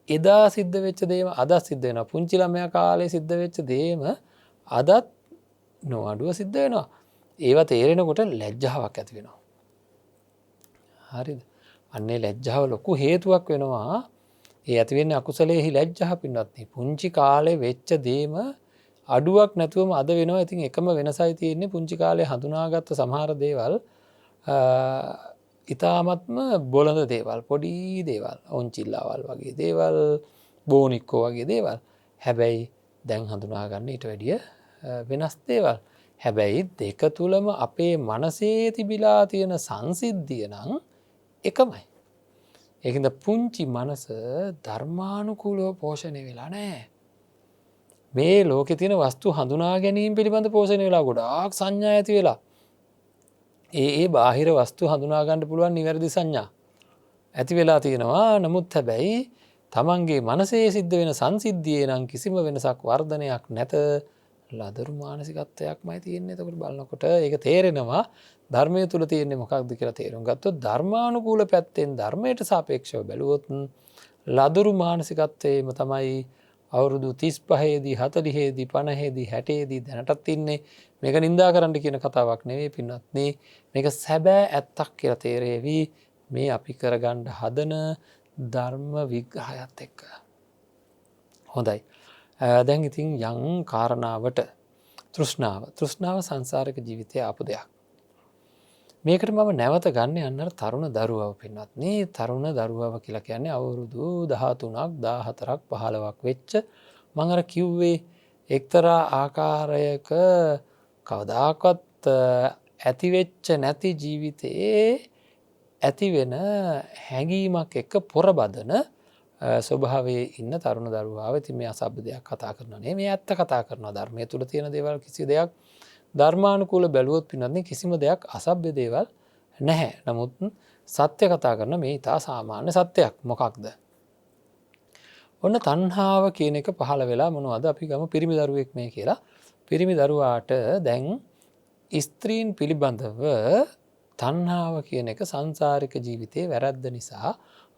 එදා සිද්ධ වෙච්ච දේම අදත් සිද්ධ වෙන පුංචි ළමයා කාලේ සිද්ධ වෙච්ච දේම අදත් නොඅඩුව සිද්ධ වෙනවා. ඒවා තේරෙනකොට ලැජ්ජාවක් ඇති වෙනවා. හරිද? අන්නේ ලැජ්ජාව ලොකු හේතුවක් වෙනවා. ඒ ඇතිවෙන්නේ අකුසලයෙහි ලැජ්ජාව පින්වත්නි. පුංචි කාලේ වෙච්ච දේම අඩුවක් නැතුවම අද වෙනවා. ඉතින් එකම වෙනසයි තියෙන්නේ පුංචි කාලේ හඳුනාගත්ත සමහර දේවල් ඉතාමත්ම බොළඳ දේවල්, පොඩි දේවල්, ඔන්චිල්ලාවල් වගේ දේවල්, බෝනික්කෝ වගේ දේවල්. හැබැයි දැන් හඳුනාගන්න ඊට වැඩිය වෙනස් දේවල්. හැබැයි දෙක තුලම අපේ මනසේ තිබිලා තියෙන සංසිද්ධිය නම් එකමයි. ඒකින්ද පුංචි මනස ධර්මානුකූලව පෝෂණය වෙලා නැහැ. මේ ලෝකේ තියෙන වස්තු හඳුනා ගැනීම පිළිබඳ පෝෂණය වෙලා ගොඩාක් සංඥා ඇති වෙලා. ඒ බාහිර වස්තු හඳුනා ගන්න පුළුවන් නිවැරදි සංඥා ඇති වෙලා තියෙනවා. නමුත් හැබැයි තමන්ගේ මනසේ සිද්ධ වෙන සංසිද්ධියේ නම් කිසිම වෙනසක් වර්ධනයක් නැත. ලදරු මානසිකත්වයක්මයි තියෙන්නේ. එතකොට බලනකොට ඒක තේරෙනවා ධර්මයේ තුල තියෙන්නේ මොකක්ද කියලා තේරුම් ගත්තොත් ධර්මානුකූල පැත්තෙන් ධර්මයට සාපේක්ෂව බැලුවොත් ලදරු මානසිකත්වයේම තමයි අවුරුදු 35 දී 40 දී 50 දී 60 දී දැනටත් ඉන්නේ. මේක නිඳා කරන්න කියන කතාවක් නෙවෙයි පින්වත්නි. මේක සැබෑ ඇත්තක් කියලා තේරෙවි මේ අපි කරගන්න හදන ධර්ම විග්‍රහයත් එක්ක. හොඳයි. දැන් ඉතින් යම් කාරණාවට තෘෂ්ණාව සංසාරික ජීවිතයේ ආපු දෙයක්. මේකට මම නැවත ගන්න යන්න තරුණ දරුවව පින්වත්නි. තරුණ දරුවව කියලා කියන්නේ අවුරුදු 13ක් 14ක් 15ක් වෙච්ච මම අර කිව්වේ එක්තරා ආකාරයක කවදාකවත් ඇති වෙච්ච නැති ජීවිතයේ ඇති වෙන හැඟීමක් එක්ක පොරබදන ස්වභාවයේ ඉන්න තරුණ දරුවාව. ඉතින් මේ අසභ්‍ය දෙයක් කතා කරනවා නේ. මේ ඇත්ත කතා කරනවා. ධර්මයේ තුල තියෙන දේවල් කිසි දෙයක් ධර්මානුකූල බැලුවොත් පින්නන්නේ කිසිම දෙයක් අසභ්‍ය දේවල් නැහැ. නමුත් සත්‍ය කතා කරන මේ ඉතා සාමාන්‍ය සත්‍යයක්. මොකක්ද? ඔන්න තණ්හාව කියන එක පහළ වෙලා මොනවද අපි ගමු පිරිමි දරුවෙක් මේ කියලා. පිරිමි දරුවාට දැන් ස්ත්‍රීන් පිළිබඳව තණ්හාව කියන එක සංසාරික ජීවිතයේ වැරද්ද නිසා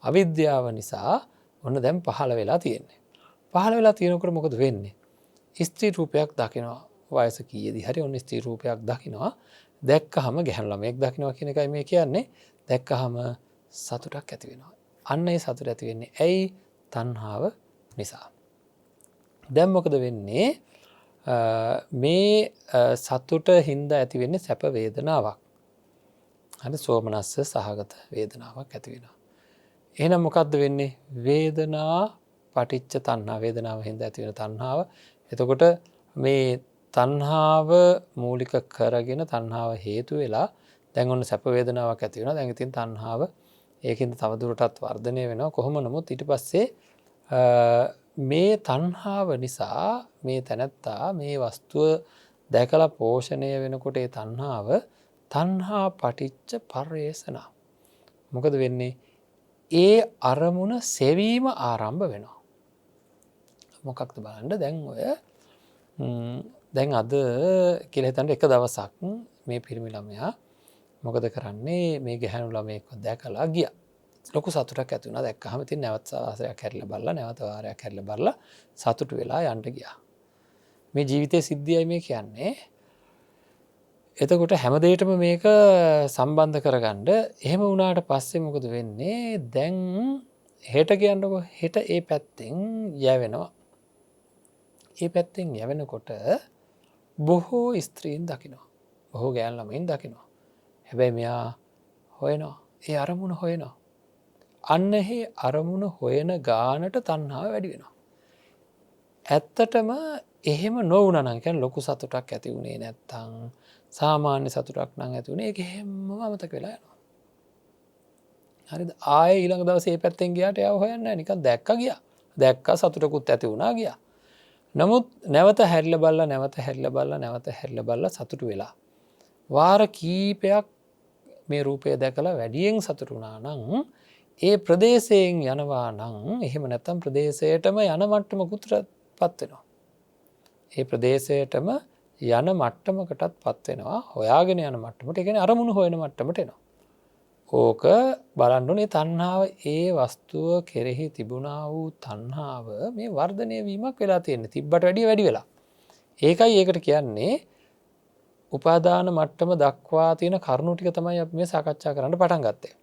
අවිද්‍යාව නිසා ඔන්න දැන් පහළ වෙලා තියෙන්නේ. පහළ වෙලා තියෙනකොට මොකද වෙන්නේ? ස්ත්‍රී රූපයක් දකිනවා. වයස කීයේදී හරි ඔන්න ස්ත්‍රී රූපයක් දකිනවා. දැක්කහම ගැහැණු ළමයෙක් දකිනවා කියන එකයි මේ කියන්නේ. දැක්කහම සතුටක් ඇති වෙනවා. අන්න ඒ සතුට ඇති වෙන්නේ ඇයි? තණ්හාව නිසා. දැන් මොකද වෙන්නේ? මේ සතුට හින්දා ඇති වෙන්නේ සැප වේදනාවක්. හරි සෝමනස්ස සහගත වේදනාවක් ඇති වෙනවා. එහෙනම් මොකද්ද වෙන්නේ? වේදනා පටිච්ච තණ්හා. වේදනාව හින්දා ඇති වෙන තණ්හාව. එතකොට මේ තණ්හාව මූලික කරගෙන තණ්හාව හේතු වෙලා දැන් ඔන්න සැප වේදනාවක් ඇති වෙනවා. දැන් ඉතින් තණ්හාව ඒකින්ද තවදුරටත් වර්ධනය වෙනවා. කොහොම නමුත් ඊට පස්සේ මේ තණ්හාව නිසා මේ තැනැත්තා මේ වස්තුව දැකලා පෝෂණය වෙනකොට ඒ තණ්හාව තණ්හා පටිච්ච පර්යේෂණ. මොකද වෙන්නේ? ඒ අරමුණ සෙවීම ආරම්භ වෙනවා. මොකක්ද බලන්න දැන් ඔය දැන් අද කියලා හිතන්න එක දවසක් මේ පිරිමි ළමයා මොකද කරන්නේ? මේ ගැහැණු ළමයෙක්ව දැකලා ගියා. ලොකු සතුටක් ඇති වුණා. දැක්කහම ඉතින් නැවත වාරයක් හැරිලා බලලා නැවත වාරයක් හැරිලා බලලා සතුටු වෙලා යන්න ගියා. මේ ජීවිතයේ සිද්ධියයි මේ කියන්නේ. එතකොට හැමදේටම මේක සම්බන්ධ කරගන්න එහෙම වුණාට පස්සේ මොකද වෙන්නේ දැන් හෙට කියන්නකො හෙට ඒ පැත්තෙන් යැවෙනවා. ඒ පැත්තෙන් යැවෙනකොට බොහෝ ස්ත්‍රීන් දකිනවා. බොහෝ ගෑන් ළමයින් දකිනවා. හැබැයි මෙයා හොයනවා. ඒ අරමුණ හොයනවා. අන්න එහි අරමුණ හොයන ගානට තණ්හාව වැඩි වෙනවා. ඇත්තටම එහෙම නොවුනනම් කියන්නේ ලොකු සතුටක් ඇති වුණේ නැත්තම් සාමාන්‍ය සතුටක් නම් ඇති වුණේ ඒක හැමම අමතක වෙලා යනවා. හරිද? ආයේ ඊළඟ දවසේ මේ පැත්තෙන් ගියාට එයාව හොයන්නේ නැහැ. නිකන් දැක්කා ගියා. දැක්කා සතුටකුත් ඇති වුණා ගියා. නමුත් නැවත හැරිලා බලලා නැවත හැරිලා බලලා නැවත හැරිලා බලලා සතුටු වෙලා වාර කීපයක් මේ රූපය දැකලා වැඩියෙන් සතුටු වුණා නම් ඒ ප්‍රදේශයෙන් යනවා නම් එහෙම නැත්තම් ප්‍රදේශයටම යන මට්ටමකුටපත් වෙනවා. ඒ ප්‍රදේශයටම යන මට්ටමකටත් පත් වෙනවා. හොයාගෙන යන මට්ටමට. ඒ කියන්නේ අරමුණු හොයන මට්ටමට එනවා. ඕක බලන්න ඕනේ තණ්හාව ඒ වස්තුව කෙරෙහි තිබුණා වූ තණ්හාව මේ වර්ධනය වීමක් වෙලා තියෙන්නේ. තිබ්බට වැඩිය වැඩි වෙලා. ඒකයි ඒකට කියන්නේ උපාදාන මට්ටම දක්වා තියෙන කරුණු ටික තමයි අපි මේ සාකච්ඡා කරන්න පටන් ගත්තේ.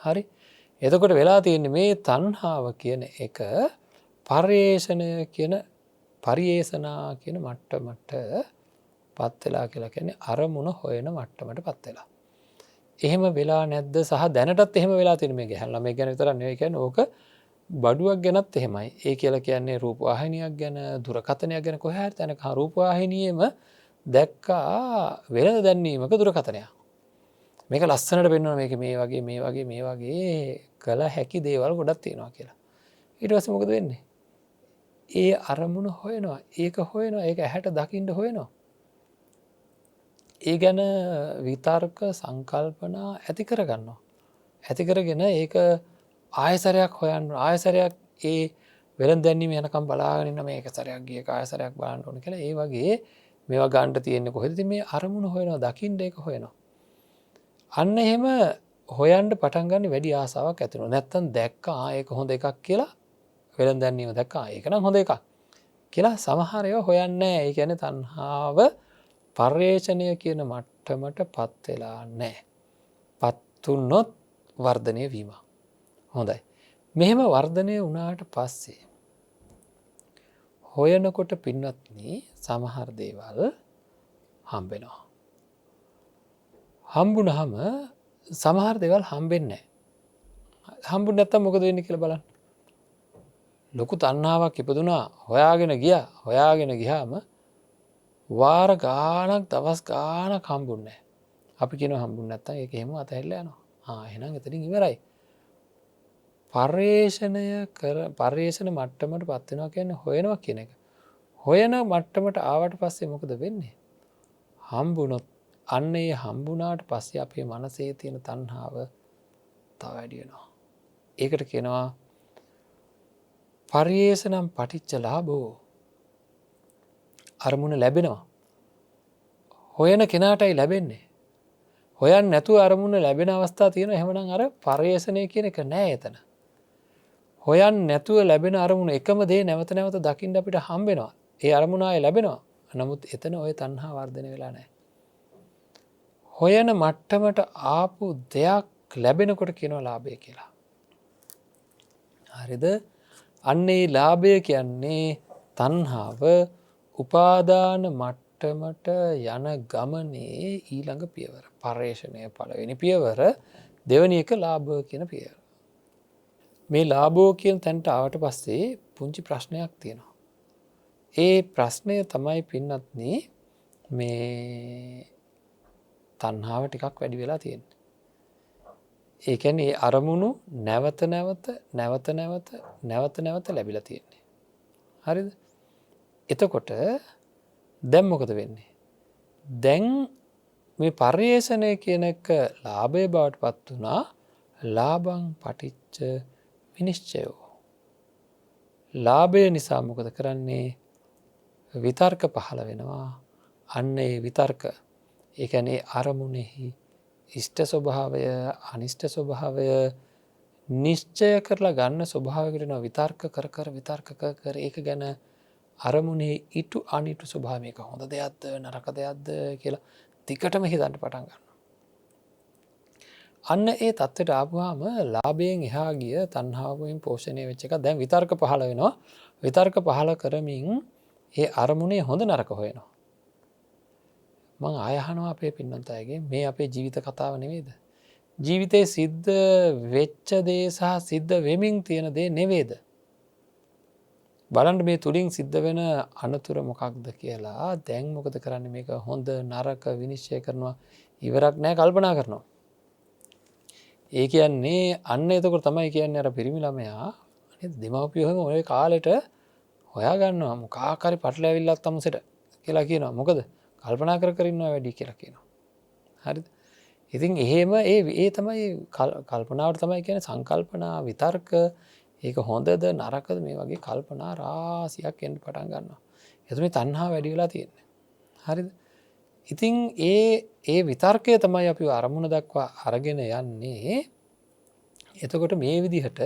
හරි. එතකොට වෙලා තියෙන්නේ මේ තණ්හාව කියන එක පරිේෂණය කියන පරිේෂණා කියන මට්ටමට පත් වෙලා කියලා කියන්නේ අරමුණ හොයන මට්ටමට පත් වෙලා. එහෙම වෙලා නැද්ද සහ දැනටත් එහෙම වෙලා තියෙන මේ ගැහැණු ළමයි ගැන විතරක් නෙවෙයි කියන්නේ ඕක බඩුවක් ගැනත් එහෙමයි. ඒ කියලා කියන්නේ රූප වාහිනියක් ගැන දුරකථනයක් ගැන කොහේ හරි තැනක රූප වාහිනියෙම දැක්කා වෙළඳ දැන්වීමක දුරකථනයක්. මේක ලස්සනට පෙන්වනවා මේක මේ වගේ කළ හැකි දේවල් ගොඩක් තියෙනවා කියලා. ඊට පස්සේ මොකද වෙන්නේ? ඒ අරමුණ හොයනවා. ඒක හොයනවා. ඒක ඇහැට දකින්න හොයනවා. ඒ ගැන විතර්ක සංකල්පනා ඇති කරගන්නවා. ඇති කරගෙන ඒක ආයසරයක් හොයන්න ආයසරයක් ඒ වෙළඳ දැන්වීම යනකම් බලාගෙන ඉන්න මේක සරයක් ගිය ආයසරයක් බලන්න ඕන කියලා ඒ වගේ මේවා ගන්න තියෙන්නේ කොහෙද? ඉතින් මේ අරමුණ හොයනවා දකින්න ඒක හොයනවා. අන්න එහෙම හොයන්න පටන් ගන්න වැඩි ආසාවක් ඇති වෙනවා. නැත්තම් දැක්කා ඒක හොඳ එකක් කියලා වෙළඳ දැන්වීම දැක්කා ඒක නම් හොඳ එකක් කියලා සමහර ඒවා හොයන්නේ නැහැ. ඒ කියන්නේ තණ්හාව පර්යේෂණය කියන මට්ටමට පත් වෙලා නැහැ. පත්තුනොත් වර්ධනය වීම. හොඳයි. මෙහෙම වර්ධනය වුණාට පස්සේ හොයනකොට පින්වත්නි සමහර දේවල් හම්බෙනවා. හම්බුනහම සමහර දේවල් හම්බෙන්නේ නැහැ. හම්බුනේ නැත්තම් මොකද වෙන්නේ කියලා බලන්න. ලොකු තණ්හාවක් ඉපදුනා හොයාගෙන ගියාම වාර ගාණක් දවස් ගාණක් හම්බුන්නේ නැහැ. අපි කියනවා හම්බුනේ නැත්තම් ඒක එහෙම අතහැරලා යනවා. එහෙනම් එතනින් ඉවරයි. පර්යේෂණ මට්ටමට පත් වෙනවා කියන්නේ හොයනවා කියන එක. හොයන මට්ටමට ආවට පස්සේ මොකද වෙන්නේ? හම්බුනොත් අන්න ඒ හම්බුනාට පස්සේ අපේ මනසේ තියෙන තණ්හාව තව වැඩි වෙනවා. ඒකට කියනවා පර්යේෂණම් පටිච්ච ලාභෝ. අරමුණ ලැබෙනවා. හොයන කෙනාටයි ලැබෙන්නේ. හොයන්නේ නැතුව අරමුණ ලැබෙන අවස්ථා තියෙනවා. එහෙමනම් අර පර්යේෂණය කියන එක නෑ එතන. හොයන්නේ නැතුව ලැබෙන අරමුණ එකම දේ නැවත නැවත දකින්න අපිට හම්බෙනවා. ඒ අරමුණ ආයේ ලැබෙනවා. නමුත් එතන ওই තණ්හා වර්ධනය වෙලා නැහැ. හොයන මට්ටමට ආපු දෙයක් ලැබෙනකොට කියනවා ලාභය කියලා. හරිද? අන්න ඒ ලාභය කියන්නේ තණ්හාව උපාදාන මට්ටමට යන ගමනේ ඊළඟ පියවර. පර්යේෂණය පළවෙනි පියවර, දෙවෙනි එක ලාභ කියන පියවර. මේ ලාභෝ කියන තැනට ආවට පස්සේ පුංචි ප්‍රශ්නයක් තියෙනවා. ඒ ප්‍රශ්නය තමයි පින්වත්නි මේ තණ්හාව ටිකක් වැඩි වෙලා තියෙන්නේ. ඒ කියන්නේ අරමුණු නැවත නැවත ලැබිලා තියෙන්නේ. හරිද? එතකොට දැන් මොකද වෙන්නේ? දැන් මේ පර්යේෂණය කියන එක ලාභය බවට පත් වුණා. ලාභං පටිච්ච විනිශ්චයෝ. ලාභය නිසා මොකද කරන්නේ? විතර්ක පහළ වෙනවා. අන්න ඒ විතර්ක ඒ කියන්නේ අරමුණෙහි ඉෂ්ට ස්වභාවය අනිෂ්ට ස්වභාවය නිශ්චය කරලා ගන්න ස්වභාවයකට වෙනවා. විතර්ක කර ඒක ගැන අරමුණේ ඉටු අනිටු ස්වභාවය මේක හොඳ දෙයක්ද නරක දෙයක්ද කියලා දිගටම හිතන්න පටන් ගන්නවා. අන්න ඒ තත්ත්වයට ආපුවාම ලාභයෙන් එහා ගිය තණ්හාවෙන් පෝෂණය වෙච්ච එක දැන් විතර්ක පහළ වෙනවා. විතර්ක පහළ කරමින් ඒ අරමුණේ හොඳ නරක හොයනවා. මං ආය අහනවා අපේ පින්නන්ත අයගේ මේ අපේ ජීවිත කතාව නෙවෙයිද? ජීවිතේ සිද්ධ වෙච්ච දේ සහ සිද්ධ වෙමින් තියෙන දේ නෙවෙයිද? බලන්න මේ තුලින් සිද්ධ වෙන අනතුර මොකක්ද කියලා. දැන් මොකද කරන්නේ? මේක හොඳ නරක විනිශ්චය කරනවා. ඉවරක් නැහැ කල්පනා කරනවා. ඒ කියන්නේ අන්න එතකොට තමයි කියන්නේ අර පිරිමි ළමයා නේද දෙමව්පියෝම ඔය කාලෙට හොයා ගන්නවා මොකක් හරි පටලැවිල්ලක් තමුසෙට කියලා කියනවා. මොකද කල්පනා කර ඉන්නවා වැඩි කියලා කියනවා. හරිද? ඉතින් එහෙම ඒ තමයි කල්පනාවට තමයි කියන්නේ සංකල්පනා විතර්ක ඒක හොඳද නරකද මේ වගේ කල්පනා රාශියක් එන්න පටන් ගන්නවා. එතකොට මේ තණ්හා වැඩි වෙලා තියෙන්නේ. හරිද? ඉතින් ඒ විතර්කය තමයි අපි අරමුණ දක්වා අරගෙන යන්නේ. එතකොට මේ විදිහට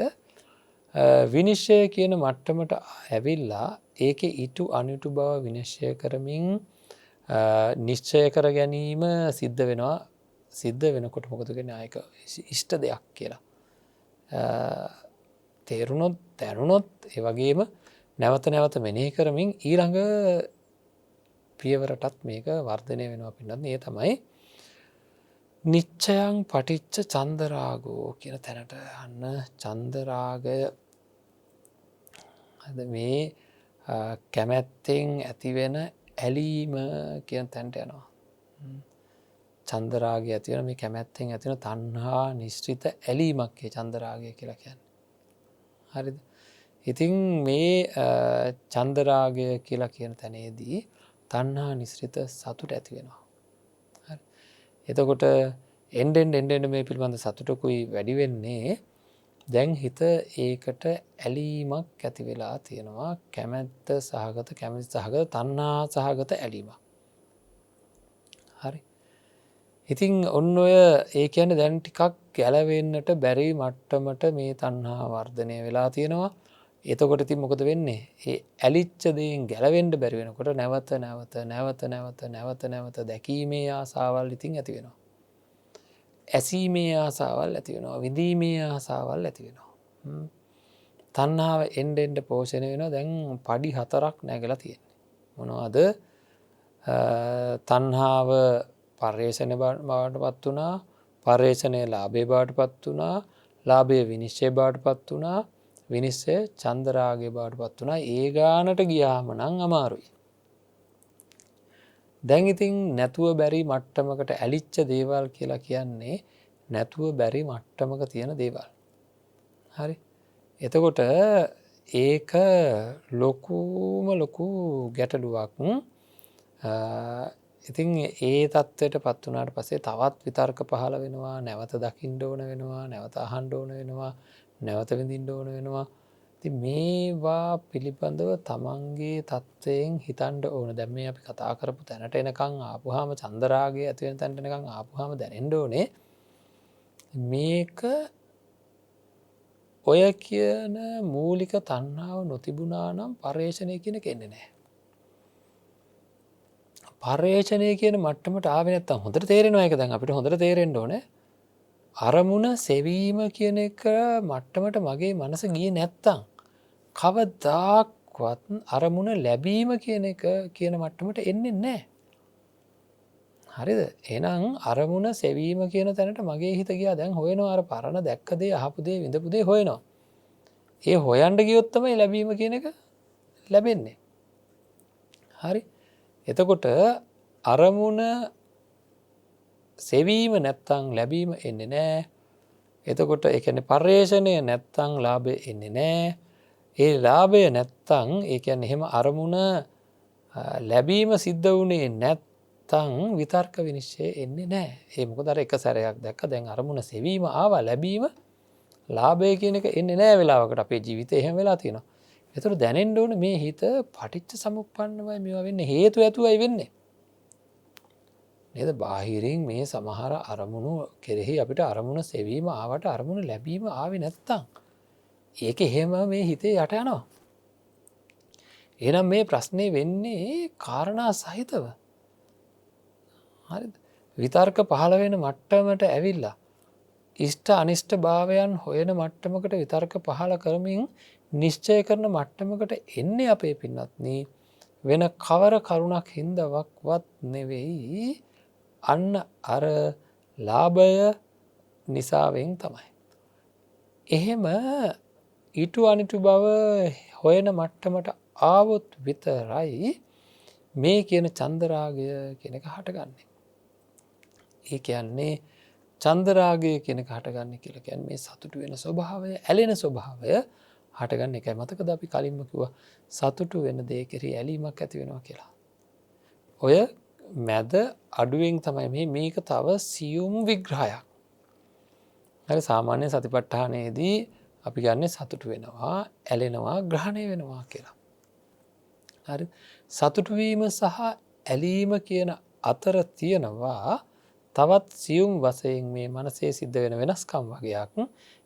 විනිශ්චය කියන මට්ටමට ඇවිල්ලා ඒකේ ඊටු අනිටු බව විනිශ්චය කරමින් නිශ්චය කර ගැනීම සිද්ධ වෙනවා. සිද්ධ වෙනකොට මොකද වෙන්නේ? ආයක ඉෂ්ට දෙයක් කියලා. තේරුණොත් දැනුණොත් ඒ වගේම නැවත නැවත මෙනෙහි කරමින් ඊළඟ පියවරටත් මේක වර්ධනය වෙනවා පින්නත්. ඒ තමයි නිච්චයං පටිච්ච චන්දරාගෝ කියන තැනට අන්න චන්දරාගය මේ කැමැත්තෙන් ඇතිවෙන ඇලීම කියන තැනට යනවා. චන්දරාගය ඇතිවෙන මේ කැමැත්තෙන් ඇතිවෙන තණ්හා නිශ්චිත ඇලීමක් ඒ චන්දරාගය කියලා කියන්නේ. හරිද? ඉතින් මේ චන්දරාගය කියලා කියන තැනේදී තණ්හා නිශ්චිත සතුට ඇති වෙනවා. හරි. එතකොට එන්ඩෙන් මේ පිළිබඳ සතුටකුයි වැඩි වෙන්නේ දැන් හිත ඒකට ඇලීමක් ඇති වෙලා තියෙනවා. කැමැත්ත සහගත කැමැති සහගත තණ්හා සහගත ඇලීමක්. හරි. ඉතින් ඔන්න ඔය ඒ කියන්නේ දැන් ටිකක් ගැලවෙන්නට බැරි මට්ටමට මේ තණ්හා වර්ධනය වෙලා තියෙනවා. එතකොට ඉතින් මොකද වෙන්නේ? ඒ ඇලිච්ච දේෙන් ගැලවෙන්න බැරි වෙනකොට නැවත දැකීමේ ආසාවල් ඉතින් ඇති වෙනවා. ඇසීමේ ආසාවල් ඇති වෙනවා. විඳීමේ ආසාවල් ඇති වෙනවා. තණ්හාව එන්න පෝෂණය වෙනවා. දැන් පඩි 4ක් නැගලා තියෙන්නේ. මොනවද? තණ්හාව පර්යේෂණ බවට පත් වුණා. පර්යේෂණය ලාභේ බවට පත් වුණා. ලාභය විනිශ්චය බවට පත් වුණා. විනිශ්චය චන්දරාගය බවට පත් වුණා. ඒ ගානට ගියාම නම් අමාරුයි. දැන් ඉතින් නැතුව බැරි මට්ටමකට ඇලිච්ච දේවල් කියලා කියන්නේ නැතුව බැරි මට්ටමක තියෙන දේවල්. හරි. එතකොට ඒක ලොකු ගැටලුවක්. ඉතින් ඒ තත්ත්වයට පත් වුණාට පස්සේ තවත් විතර්ක පහළ වෙනවා. නැවත දකින්න ඕන වෙනවා. නැවත අහන්න ඕන වෙනවා. නැවත විඳින්න ඕන වෙනවා. ඉතින් මේවා පිළිබඳව තමන්ගේ තත්ත්වයෙන් හිතන්න ඕන. දැන් මේ අපි කතා කරපු තැනට එනකන් ආපුවාම චන්දරාගය ඇති වෙන තැනට එනකන් ආපුවාම දැනෙන්න ඕනේ මේක ඔය කියන මූලික තණ්හාව නොතිබුණා නම් පර්යේෂණය කියන එක එන්නේ නැහැ. පර්යේෂණය කියන මට්ටමට ආවේ නැත්තම් හොඳට තේරෙනවා ඒක දැන් අපිට හොඳට තේරෙන්න ඕනේ. අරමුණ සෙවීම කියන එක මට්ටමට මගේ මනස ගියේ නැත්තම් කවදාක්වත් අරමුණ ලැබීම කියන එක කියන මට්ටමට එන්නේ නැහැ. හරිද? එහෙනම් අරමුණ සෙවීම කියන තැනට මගේ හිත ගියා. දැන් හොයනවා අර පරණ දැක්ක දේ, අහපු දේ, විඳපු දේ හොයනවා. ඒ හොයන්න ගියොත් තමයි ලැබීම කියන එක ලැබෙන්නේ. හරි? එතකොට අරමුණ සෙවීම නැත්තම් ලැබීම එන්නේ නැහැ. එතකොට ඒ කියන්නේ පර්යේෂණය නැත්තම් ලාභය එන්නේ නැහැ. ඒ ලාභය නැත්තම් ඒ කියන්නේ එහෙම අරමුණ ලැබීම සිද්ධ වුණේ නැත්තම් විතර්ක විනිශ්චය එන්නේ නැහැ. ඒ මොකද අර එක සැරයක් දැක්ක දැන් අරමුණ සෙවීම ආවා ලැබීම ලාභය කියන එක එන්නේ නැහැ වෙලාවකට අපේ ජීවිතේ එහෙම වෙලා තියෙනවා. ඒතර දැනෙන්න ඕනේ මේ හිත පටිච්ච සමුප්පන්නවයි මේවා වෙන්නේ හේතු ඇතුවයි වෙන්නේ. නේද? බාහිරින් මේ සමහර අරමුණු කෙරෙහි අපිට අරමුණ සෙවීම ආවට අරමුණ ලැබීම ආවේ නැත්තම් ඒක එහෙම මේ හිතේ යට යනවා. එහෙනම් මේ ප්‍රශ්නේ වෙන්නේ කාරණා සහිතව. හරිද? විතර්ක පහළ වෙන මට්ටමට ඇවිල්ලා ඉෂ්ට අනිෂ්ට භාවයන් හොයන මට්ටමකට විතර්ක පහළ කරමින් නිශ්චය කරන මට්ටමකට එන්නේ අපේ පින්වත්නි වෙන කවර කරුණක් හින්දාවත් නෙවෙයි අන්න අර ලාභය නිසාවෙන් තමයි. එහෙම ඊට අනිතු බව හොයන මට්ටමට ආවොත් විතරයි මේ කියන චන්දරාගය කියන එක හටගන්නේ. ඒ කියන්නේ චන්දරාගය කියන එක හටගන්නේ කියලා කියන්නේ මේ සතුටු වෙන ස්වභාවය, ඇලෙන ස්වභාවය හටගන්න එකයි. මතකද අපි කලින්ම කිව්වා සතුටු වෙන දේ කෙරෙහි ඇලීමක් ඇති වෙනවා කියලා. ඔය මැද අඩුවෙන් තමයි මේක තව සියුම් විග්‍රහයක්. හරි සාමාන්‍ය සතිපට්ඨානයේදී අපි ගන්නේ සතුටු වෙනවා, ඇලෙනවා, ග්‍රහණය වෙනවා කියලා. හරි සතුටු වීම සහ ඇලීම කියන අතර තියෙනවා තවත් සියුම් වශයෙන් මේ මනසේ සිද්ධ වෙන වෙනස්කම් වගේක්.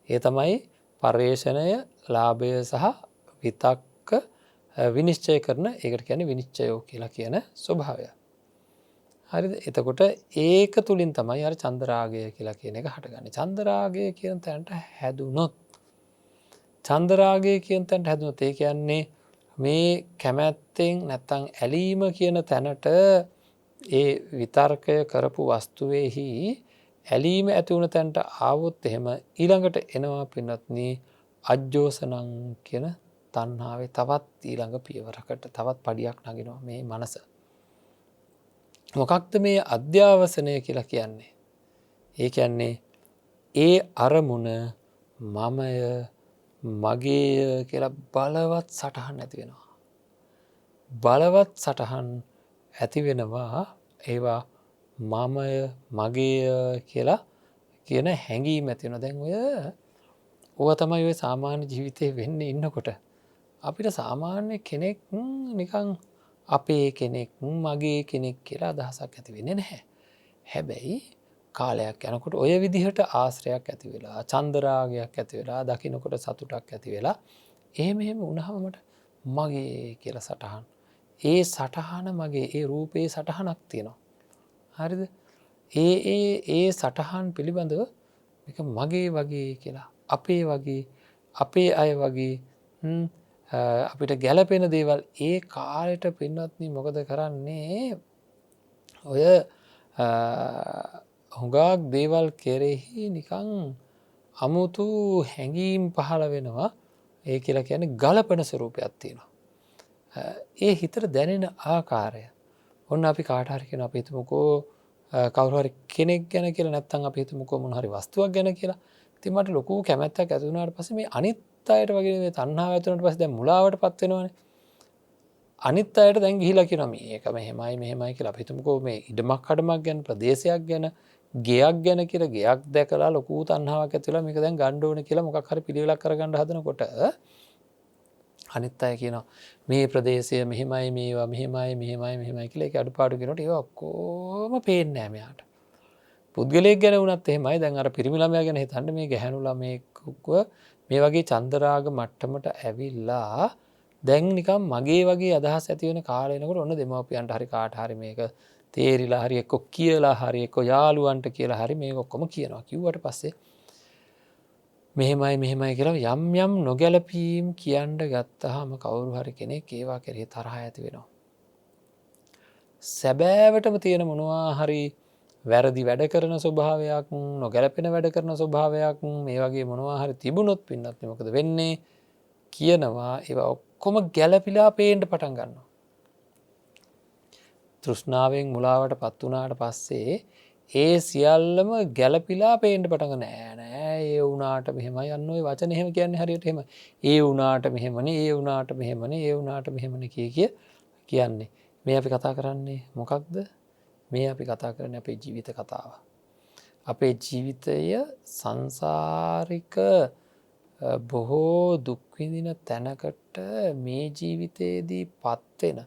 ඒ තමයි පර්යේෂණය, ලාභය සහ විතක්ක විනිශ්චය කරන ඒකට කියන්නේ විනිශ්චයෝ කියලා කියන ස්වභාවය. හරිද? එතකොට ඒක තුලින් තමයි අර චන්දරාගය කියලා කියන එක හටගන්නේ. චන්දරාගය කියන තැනට හැදුනොත් ඒ කියන්නේ මේ කැමැත්තෙන් නැත්තම් ඇලීම කියන තැනට ඒ විතර්කය කරපු වස්තුවේහි ඇලීම ඇති වුණ තැනට ආවොත් එහෙම ඊළඟට එනවා පින්වත්නි අජ්ජෝසනං කියන තණ්හාවේ තවත් ඊළඟ පියවරකට තවත් පඩියක් නගිනවා මේ මනස. මොකක්ද මේ අධ්‍යාවසනය කියලා කියන්නේ? ඒ කියන්නේ ඒ අරමුණ මමය, මගේය කියලා බලවත් සටහන් ඇති වෙනවා. බලවත් සටහන් ඇති වෙනවා ඒවා මමය, මගේය කියලා කියන හැඟීම ඇති වෙනවා. දැන් ඔය තමයි ඔය සාමාන්‍ය ජීවිතේ වෙන්නේ ඉන්නකොට. අපිට සාමාන්‍ය කෙනෙක් නිකන් අපේ කෙනෙක්, මගේ කෙනෙක් කියලා අදහසක් ඇති වෙන්නේ නැහැ. හැබැයි කාලයක් යනකොට ඔය විදිහට ආශ්‍රයක් ඇති වෙලා, චන්දරාගයක් ඇති වෙලා, දකින්නකොට සතුටක් ඇති වෙලා, එහෙම වුණාම මට මගේ කියලා සටහන්. ඒ සටහන මගේ, ඒ රූපේ සටහනක් තියෙනවා. හරිද? ඒ සටහන් පිළිබඳව මේක මගේ වගේ කියලා, අපේ වගේ, අපේ අය වගේ අපිට ගැළපෙන දේවල් ඒ කාලෙට පින්වත්නි මොකද කරන්නේ? ඔය හුඟක් දේවල් කෙරෙහි නිකන් අමුතු හැඟීම් පහළ වෙනවා. ඒ කියලා කියන්නේ ගලපන ස්වරූපයක් තියෙනවා. ඒ හිතට දැනෙන ආකාරය. ඔන්න අපි කාට හරි කියන අපි හිතමුකෝ කවුරු හරි කෙනෙක් ගැන කියලා, නැත්නම් අපි හිතමුකෝ මොන හරි වස්තුවක් ගැන කියලා. ඉතින් මට ලොකු කැමැත්තක් ඇති වුණාට පස්සේ මේ අනිත් අයට වගේ මේ තණ්හාව ඇති වුණාට පස්සේ දැන් මුලාවටපත් වෙනවනේ. අනිත් අයට දැන් ගිහිලා කියනවා මේක මෙහෙමයි කියලා. අපි හිතමුකෝ මේ ඉඩමක් කඩමක් ගැන, ප්‍රදේශයක් ගැන, ගෙයක් ගැන කියලා. ගෙයක් දැකලා ලොකු තණ්හාවක් ඇති වෙලා මේක දැන් ගන්න ඕනේ කියලා මොකක් හරි පිළිවෙලක් කරගන්න හදනකොට අනිත් අය කියනවා මේ ප්‍රදේශය මෙහෙමයි, මේවා මෙහෙමයි කියලා. ඒක අඩුපාඩු කියනකොට ඒවා ඔක්කොම පේන්නේ නැහැ මෙයාට. පුද්ගලයෙක් ගැන වුණත් එහෙමයි. දැන් අර පිරිමි ළමයා ගැන හිතන්න, මේ ගැහැණු ළමයෙක්ව මේ වගේ චන්දරාග මට්ටමට ඇවිල්ලා දැන් නිකන් මගේ වගේ අදහස් ඇති වෙන කාලේ එනකොට ඔන්න දෙමව්පියන්ට හරි කාට හරි මේක තේරිලා හරි එක්ක කියලා හරි එක්ක යාළුවන්ට කියලා හරි මේක ඔක්කොම කියනවා. කිව්වට පස්සේ මෙහෙමයි කියලා යම් නොගැලපීම් කියන්න ගත්තාම කවුරු හරි කෙනෙක් ඒවා කෙරෙහි තරහ ඇති වෙනවා. සැබෑවටම තියෙන මොනවා හරි වැරදි වැඩ කරන ස්වභාවයක්, නොගැලපෙන වැඩ කරන ස්වභාවයක්, මේ වගේ මොනවා හරි තිබුණොත් පින්නත් මොකද වෙන්නේ? කියනවා ඒවා ඔක්කොම ගැළපිලා පේන්න පටන් ගන්නවා. තෘෂ්ණාවෙන් මුලාවට පත් වුණාට පස්සේ ඒ සියල්ලම ගැළපිලා පේන්න පටන් ගන්නවා. නෑ ඒ වුණාට මෙහෙමයි, අන්න ඔය වචන එහෙම කියන්නේ හරියට එහෙම. ඒ වුණාට මෙහෙමනේ, ඒ වුණාට මෙහෙමනේ, ඒ වුණාට මෙහෙමනේ කියන්නේ. මේ අපි කතා කරන්නේ මොකක්ද? මේ අපි කතා කරන්නේ අපේ ජීවිත කතාව. අපේ ජීවිතය සංසාරික බොහෝ දුක් විඳින තැනකට මේ ජීවිතයේදී පත් වෙන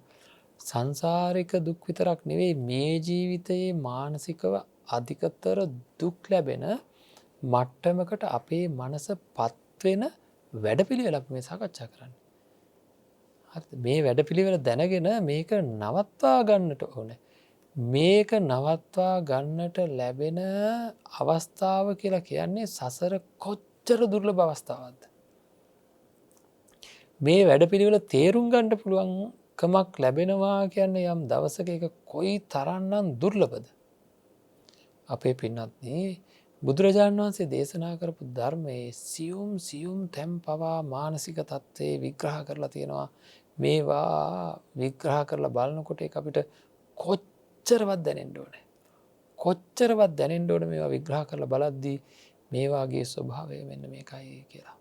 සංසාරික දුක් විතරක් නෙවෙයි, මේ ජීවිතයේ මානසිකව අධිකතර දුක් ලැබෙන මට්ටමකට අපේ මනස පත් වෙන වැඩපිළිවෙලක් මේ සාකච්ඡා කරන්නේ. මේ වැඩ පිළිවෙල දැනගෙන මේක නවත්වා ගන්නට ඕන. මේක නවත්වා ගන්නට ලැබෙන අවස්ථාව කියලා කියන්නේ සසර කොච්චර දුර්ලභ අවස්ථාවක්ද. මේ වැඩ පිළිවෙල තේරුම් ගණ්ඩ පුළුවන්කමක් ලැබෙනවා කියන්නේ යම් දවසක එක කොයි තරන්නම් දුර්ලබද. අපේ පින්නත්න්නේ බුදුරජාණන් වහන්සේ දේශනා කරපු ධර්මයේ සියුම් තැම් පවා මානසික තත්ත්වයේ විග්‍රහ කරලා තියෙනවා. මේවා විග්‍රහ කරලා බලනකොට අපිට කොච්චරවත් දැනෙන්ඩ ඕනේ. කොච්චරවත් දැනෙන්ඩ ඕන මේවා විග්‍රහ කරලා බලද්දී මේවාගේ ස්වභාවය මෙන්න මේකයි කියලා.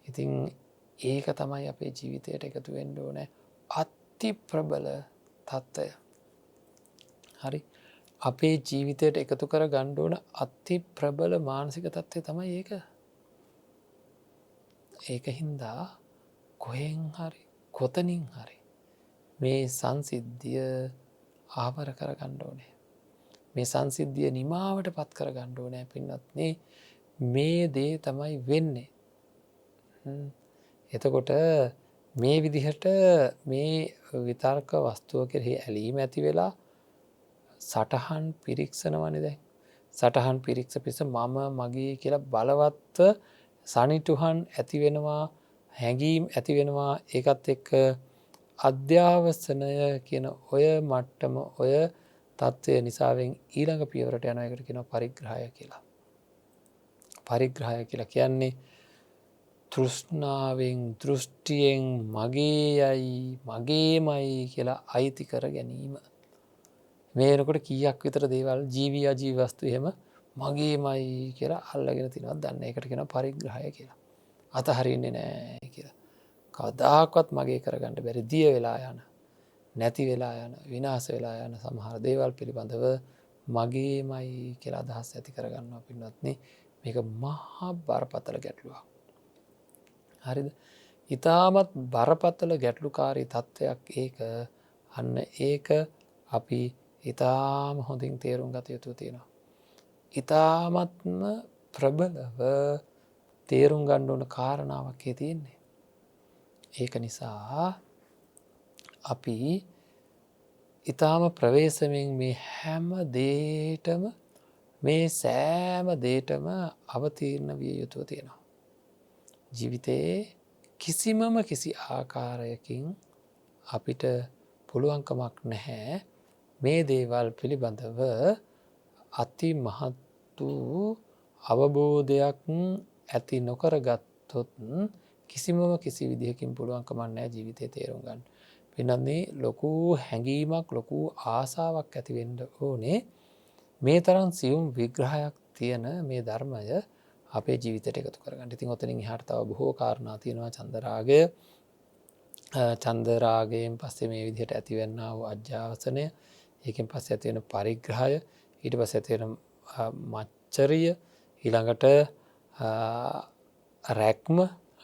ඉතිං ඒක තමයි අපේ ජීවිතයට එකතු වෙන්ඩ ඕනෑ අත්ති ප්‍රබල තත්ත්වය. හරි අපේ ජීවිතයට එකතු කර ගණ්ඩෝන අත්ති ප්‍රබල මානසික තත්ත්වය තමයි ඒක හින්දා කොහෙන් හරි කොතනින් හරි මේ සංසිද්ධිය ආවර කර ගණ්ඩෝනෑ. මේ සංසිද්ධිය නිමාවට පත් කර ගණ්ඩෝනෑ පින්නත්නේ මේ දේ තමයි වෙන්නේ. එතකොට මේ විදිහට මේ විතර්ක වස්තුව කෙරෙහි ඇලීම ඇති වෙලා සටහන් පිරික්ෂණවනි දැන් සටහන් පිරික්ෂ පිස මම මගේ කියලා බලවත්ව සනිටුහන් ඇතිවෙනවා හැඟීම් ඇතිවෙනවා ඒකත් එක්ක අධ්‍යාවසනය කියන ඔය මට්ටම ඔය තත්ත්වය නිසාවෙන් ඊළඟ පියවරට යන එකට කියන පරිග්‍රහය කියලා. පරිග්‍රහය කියලා කියන්නේ තෘෂ්ණාවෙන් දෘෂ්ටියෙන් මගේයයි මගේමයි කියලා අයිති කර ගැනීම. මේනකොට කියක් විතර දේවල් ජීවී අජීවස්තු එහෙම මගේමයි කියලා අල්ලගෙන තිනවත් දන්න එකට කියෙන පරිග්‍රහය කියලා. අතහරින්නේ නෑ කියලා. කවදාකවත් මගේ කරගන්නට බැරි දිය වෙලා යන නැති වෙලා යන විනාස වෙලා යන සමහර දේවල් පිළිබඳව මගේමයි කියලා අදහස් ඇති කරගන්නවා පින්වත්නි මේක මහා බරපතල ගැටලුවක්. හරිද ඉතාමත් බරපතල ගැටලුකාරී තත්ත්වයක් ඒක අන්න ඒක අපි ඉතාම හොඳින් තේරුම් ගත යුතු තියෙනවා. ඉතාමත්ම ප්‍රබලව තේරුම් ගණ්ඩ ඕන කාරණාවක් තියෙන්නේ. ඒක නිසා අපි ඉතාම ප්‍රවේශමෙන් මේ හැම දේටම මේ සෑම දේටම අවතීර්ණ විය යුතුව තියෙනවා. ජීවිතයේ කිසිමම කිසි ආකාරයකින් අපිට පුළුවන්කමක් නැහැ මේ දේවල් පිළිබඳව අති මහත් වූ අවබෝධයක් ඇති නොකර ගත්තොත් කිසිමම කිසි විදිහකින් පුළුවන්කමක් නෑ ජීවිතය තේරුම් ගන්න. පින්නන්නේ ලොකු හැඟීමක් ලොකු ආසාවක් ඇතිවෙන්ඩ ඕනේ මේ තරම් සියුම් විග්‍රහයක් තියෙන මේ ධර්මය අපේ ජීවිතයට එකතු කරගන්න. ඉතින් ඔතනින් එහාට තව බොහෝ කාරණා තියෙනවා චන්දරාගය චන්දරාගයෙන් පස්සේ මේ විදිහට ඇතිවෙන්න වූ අජ්‍යාවසනය ඒකෙන් පස්සේ ඇතිවෙන පරිග්‍රහය ඊට පස්සේ ඇතිවෙන මච්චරිය ඊළඟට රැක්ම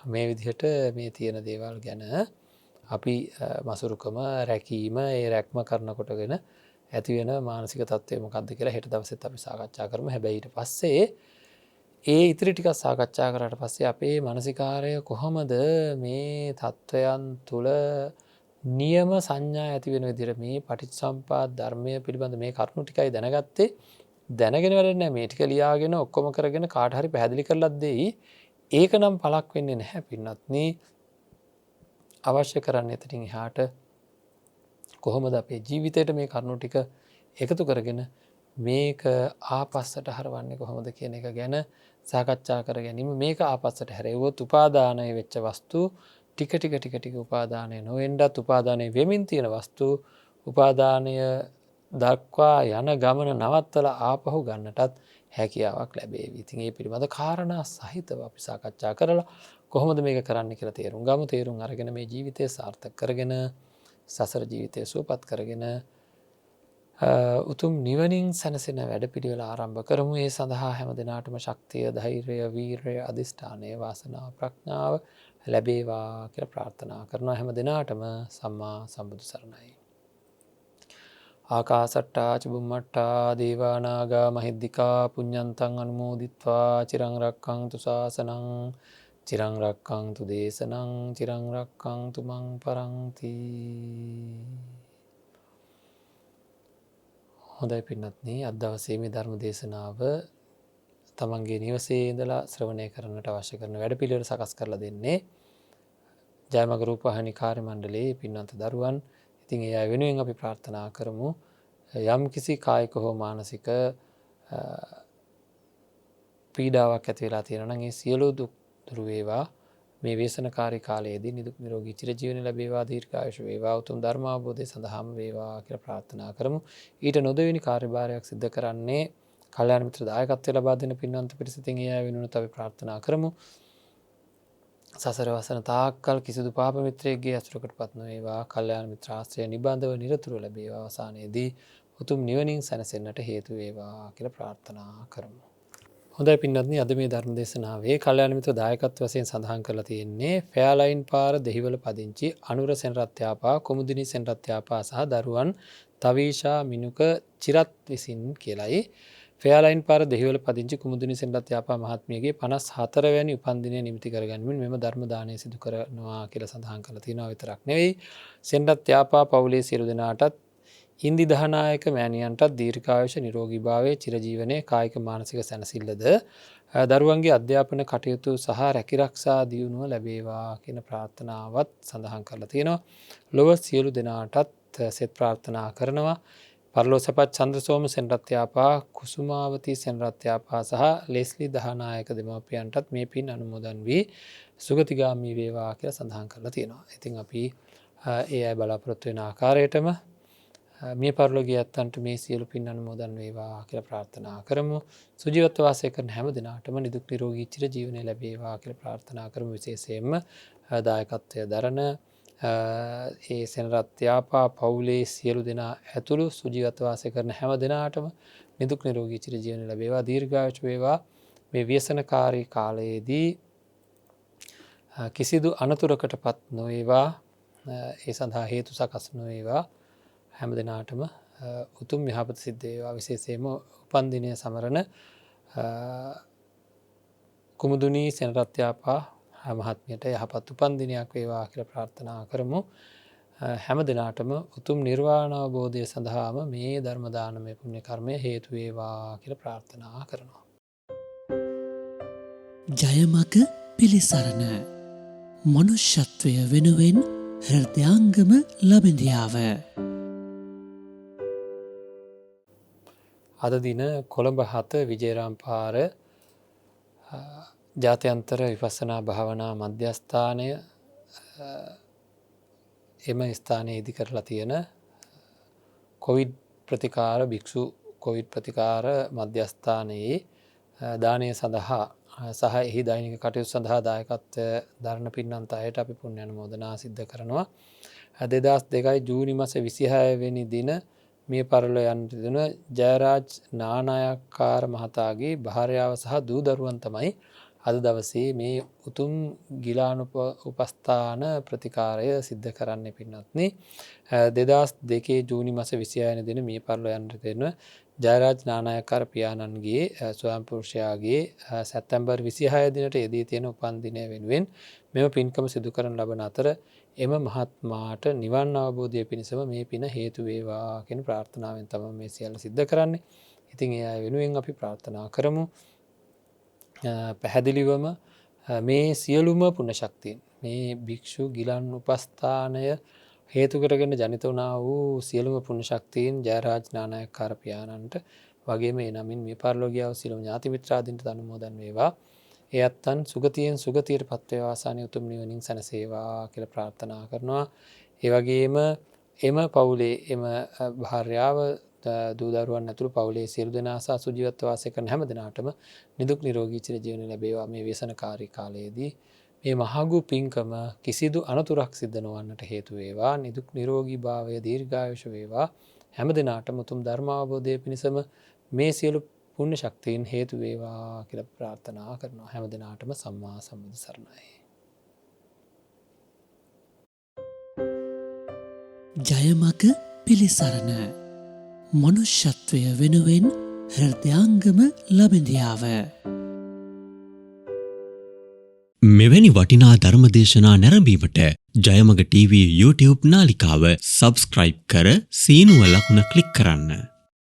මේ විදිහට මේ තියෙන දේවල් ගැන අපි මසුරුකම රැකීම ඒ රැක්ම කරනකොටගෙන ඇතිවෙන මානසික තත්වය මොකක්ද කියලා හෙට දවසෙත් අපි සාකච්ඡා කරමු. හැබැයි ඊට පස්සේ ඒ ඉතිරි ටිකක් සාකච්ඡා කරාට පස්සේ අපේ මානසිකාරය කොහොමද මේ තත්ත්වයන් තුළ නියම සංඥා ඇති වෙන විදිහට මේ පටිච්චසමුප්පාද ධර්මය පිළිබඳ මේ කරුණු ටිකයි දැනගත්තේ. දැනගෙන වැඩක් නැහැ මේ ටික ලියාගෙන ඔක්කොම කරගෙන කාට හරි පැහැදිලි කරලත් දෙයි. ඒක නම් පළක් වෙන්නේ නැහැ පින්වත්නි. අවශ්‍ය කරන්නේ එතනින් එහාට කොහොමද අපේ ජීවිතයට මේ කරුණු ටික එකතු කරගෙන මේක ආපස්සට හරවන්නේ කොහොමද කියන එක ගැන සාකච්ඡා කර ගැනීම. මේක ආපස්සට හැරෙව්වොත් උපාදානය වෙච්ච වස්තු ටික ටික උපාදානය නොවෙන්නත් උපාදානය වෙමින් තියෙන වස්තු උපාදානය දක්වා යන ගමන නවත්තලා ආපහු ගන්නටත් හැකියාවක් ලැබේවි. ඉතින් ඒ පිළිබඳ කාරණා සහිතව අපි සාකච්ඡා කරලා කොහොමද මේක කරන්න කියලා තේරුම් ගමු. තේරුම් අරගෙන මේ ජීවිතය සාර්ථක කරගෙන සසර ජීවිතය සුවපත් කරගෙන උතුම් නිවනින් සැනසෙන වැඩ පිළිවෙල ආරම්භ කරමු. ඒ සඳහා හැම දෙනාටම ශක්තිය ධෛර්යය වීරය අධිෂ්ඨානය වාසනාව ප්‍රඥාව ලැබේවා කියලා ප්‍රාර්ථනා කරනවා. හැම දෙනාටම සම්මා සම්බුදු සරණයි. ආකාසට්ටා චුම්මට්ටා දේවා නාග මහිද්దికා පුඤ්ඤන්තං අනුමෝදිත්වා චිරං රක්ඛන්තු ශාසනං චිරං රක්ඛන්තු දේශනං චිරං රක්ඛන්තු මං පරන්ති. හොඳයි පින්වත්නි, අද දවසේ මේ ධර්ම දේශනාව තමන්ගේ නිවසේ ඉඳලා ශ්‍රවණය කරන්නට අවශ්‍ය කරන වැඩපිළිවෙල සකස් කරලා දෙන්නේ ජයමග රූපවාහිනී කාර්ය මණ්ඩලයේ පින්වන්ත දරුවන්. ඉතින් ඒ අය වෙනුවෙන් අපි ප්‍රාර්ථනා කරමු, යම් කිසි කායික හෝ මානසික පීඩාවක් ඇති වෙලා තියෙනවා නම් ඒ සියලු දුක් දුරු වේවා. මේ ව්‍යසනකාරී කාලයේදී නිදුක් නිරෝගී චිරජීවනය ලැබේවා, දීර්ඝායුෂ වේවා, උතුම් ධර්ම අවබෝධය සඳහාම වේවා කියලා ප්‍රාර්ථනා කරමු. ඊට නොදෙවෙනි කාර්යභාරයක් සිදු කරන්නේ කල්යාණ මිත්‍ර දායකත්වය ලබා දෙන පින්වන්ත පිරිස. ඉතින් ඒ අය වෙනුවෙන් අපි ප්‍රාර්ථනා කරමු. සසර වසන තාක්කල් කිසිදු පාප මිත්‍රයෙක්ගේ ඇසුරකටපත් නොවේවා. කල්යාණ මිත්‍ර ආශ්‍රය නිබඳව නිරතුරුව ලැබේවා. අවසානයේදී උතුම් නිවනින් සැනසෙන්නට හේතු වේවා කියලා ප්‍රාර්ථනා කරමු. හොඳයි පින්වත්නි, අද මේ ධර්ම දේශනාවේ කල්යාණ මිත්‍ර දායකත්ව වශයෙන් සඳහන් කරලා තියෙන්නේ ෆෙයාලයින් පාර දෙහිවල පදිංචි අනුර සෙනරත්යාපා, කුමුදිනී සෙනරත්යාපා සහ දරුවන් තවීෂා මිනුක චිරත් විසින් කියලයි. ෆෙයාලයින් පාර දෙහිවල පදිංචි කුමුදිනී සෙනරත්යාපා මහත්මියගේ 54 වැනි උපන්දිනය නිමිති කරගනිමින් මෙම ධර්ම දානය සිදු කරනවා කියලා සඳහන් කරලා තියෙනවා. විතරක් නෙවෙයි, සෙනරත්යාපා පවුලේ සියලු දෙනාටත් හින්දි දහනායක මෑණියන්ටත් දීර්ඝායුෂ, නිරෝගී භාවය, චිරජීවනයේ කායික මානසික සැනසෙල්ලද දරුවන්ගේ අධ්‍යාපන කටයුතු සහ රැකිරක්ෂා දියුණුව ලැබේවා කියන ප්‍රාර්ථනාවත් සඳහන් කරලා තියෙනවා. ලොව සියලු දෙනාටත් සෙත් ප්‍රාර්ථනා කරනවා. පරලෝසපත් චන්ද්‍රසෝම සෙනරත්යාපා, කුසුමාවතී සෙනරත්යාපා සහ ලෙස්ලි දහනායක දෙමාපියන්ටත් මේ පින් අනුමෝදන් වී සුගතිගාමී වේවා කියලා සඳහන් කරලා තියෙනවා. ඉතින් අපි ඒ අය බලාපොරොත්තු වෙන ආකාරයටම මේ පරලෝකීය ඇත්තන්ට මේ සියලු පින් අනුමෝදන් වේවා කියලා ප්‍රාර්ථනා කරමු. සුජීවත්ව වාසය කරන හැම දිනාටම නිදුක් නිරෝගී චිර ජීවනය ලැබේවා කියලා ප්‍රාර්ථනා කරමු. විශේෂයෙන්ම දායකත්වය දරන ඒ සෙනරත්යාපා පවුලේ සියලු දෙනා ඇතුළු සුජීවත්ව වාසය කරන හැම දිනාටම නිදුක් නිරෝගී චිර ජීවනය ලැබේවා, දීර්ඝායුෂ වේවා. මේ ව්‍යසනකාරී කාලයේදී කිසිදු අනතුරකටපත් නොවේවා. ඒ සඳහා හේතු සකස් නොවේවා. හැම දෙනාටම උතුම් යහපත සිද්ධ වේවා. විශේෂයෙන්ම උපන්දිනය සමරන කුමුදුනී සෙනරත්යාපා මහත්මියට යහපත් උපන්දිනයක් වේවා කියලා ප්‍රාර්ථනා කරමු. හැම දිනාටම උතුම් නිර්වාණ අවබෝධය සඳහාම මේ ධර්ම දානමය පුණ්‍ය කර්මය හේතු වේවා කියලා ප්‍රාර්ථනා කරනවා. ජයමග පිළිසරණ මනුෂ්‍යත්වය වෙනුවෙන් හෘදයාංගම ලබඳියාව. අද දින කොළඹ 7 විජේරාම් පාර ජාත්‍යන්තර විපස්සනා භාවනා මධ්‍යස්ථානය එම ස්ථානයේ ඉදි කරලා තියෙන කොවිඩ් ප්‍රතිකාර භික්ෂු කොවිඩ් ප්‍රතිකාර මධ්‍යස්ථානයේ දානය සඳහා සහ එහි දෛනික කටයුතු සඳහා දායකත්වය දරන පින්වන්ත අයට අපි පුණ්‍ය අනුමෝදනා සිද්ධ කරනවා. 2002 ජූනි මාස 26 වෙනි දින මේ පරලෝ යන්නට දෙන ජයරාජ් නානායක්කාර මහතාගේ භාර්යාව සහ දූ දරුවන් තමයි අද දවසේ මේ උතුම් ගිලානුපස්ථාන ප්‍රතිකාරය සිද්ධ කරන්න පින්වත්නි. 2002 ජූනි මාස 26 වෙනි දින මේ පරලෝ යන්නට දෙන ජයරාජ් නානායක්කාර පියාණන්ගේ ස්වයං පුරුෂයාගේ සැප්තැම්බර් 26 දිනට යෙදී තියෙන උපන් දිනය වෙනුවෙන් මෙම පින්කම සිදු කරන ලබන අතර එම මහත්මාට නිවන් අවබෝධය පිණිසම මේ පින හේතු වේවා කියන ප්‍රාර්ථනාවෙන් තමයි මේ සියල්ල සිද්ධ කරන්නේ. ඉතින් ඒ අය වෙනුවෙන් අපි ප්‍රාර්ථනා කරමු. පැහැදිලිවම මේ සියලුම පුණ්‍ය ශක්තියන්, මේ භික්ෂු ගිලන් උපස්ථානය හේතු කරගෙන ජනිත වුණා වූ සියලුම පුණ්‍ය ශක්තියන් ජයරාජ් නානායක්කාර පියාණන්ට වගේම ඒ නමින් මේ පරලෝකීය සියලුම ඥාති මිත්‍රාදීන්ට අනුමෝදන් වේවා. ඒ අත්තන් සුගතියෙන් සුගතියට පත් වේවා, ආසානීය උතුම් නිවනින් සැනසේවා කියලා ප්‍රාර්ථනා කරනවා. ඒ වගේම එම පවුලේ එම භාර්යාව, දූ දරුවන් ඇතුළු පවුලේ සියලු දෙනා සහ සුජීවත්ව වාසය කරන හැම දෙනාටම නිදුක් නිරෝගී චිර ජීවනය ලැබේවා. මේ ව්‍යසනකාරී කාලයේදී මේ මහඟු පින්කම කිසිදු අනතුරක් සිද්ධ නොවන්නට හේතු වේවා. නිදුක් නිරෝගී භාවය, දීර්ඝායුෂ වේවා. හැම දෙනාටම උතුම් ධර්ම අවබෝධය පිණිසම මේ සියලු පුණ්‍ය ශක්තියින් හේතු වේවා කියලා ප්‍රාර්ථනා කරනවා. හැම දිනාටම සම්මා සම්බුදු සරණයි. ජයමග පිළිසරණ මනුෂ්‍යත්වය වෙනුවෙන් හෘදයාංගම ලබඳියාව. මෙවැනි වටිනා ධර්මදේශනා නැරඹීමට ජයමග TV YouTube නාලිකාව සබස්ක්‍රයිබ් කර සීනුව ලකුණ ක්ලික් කරන්න.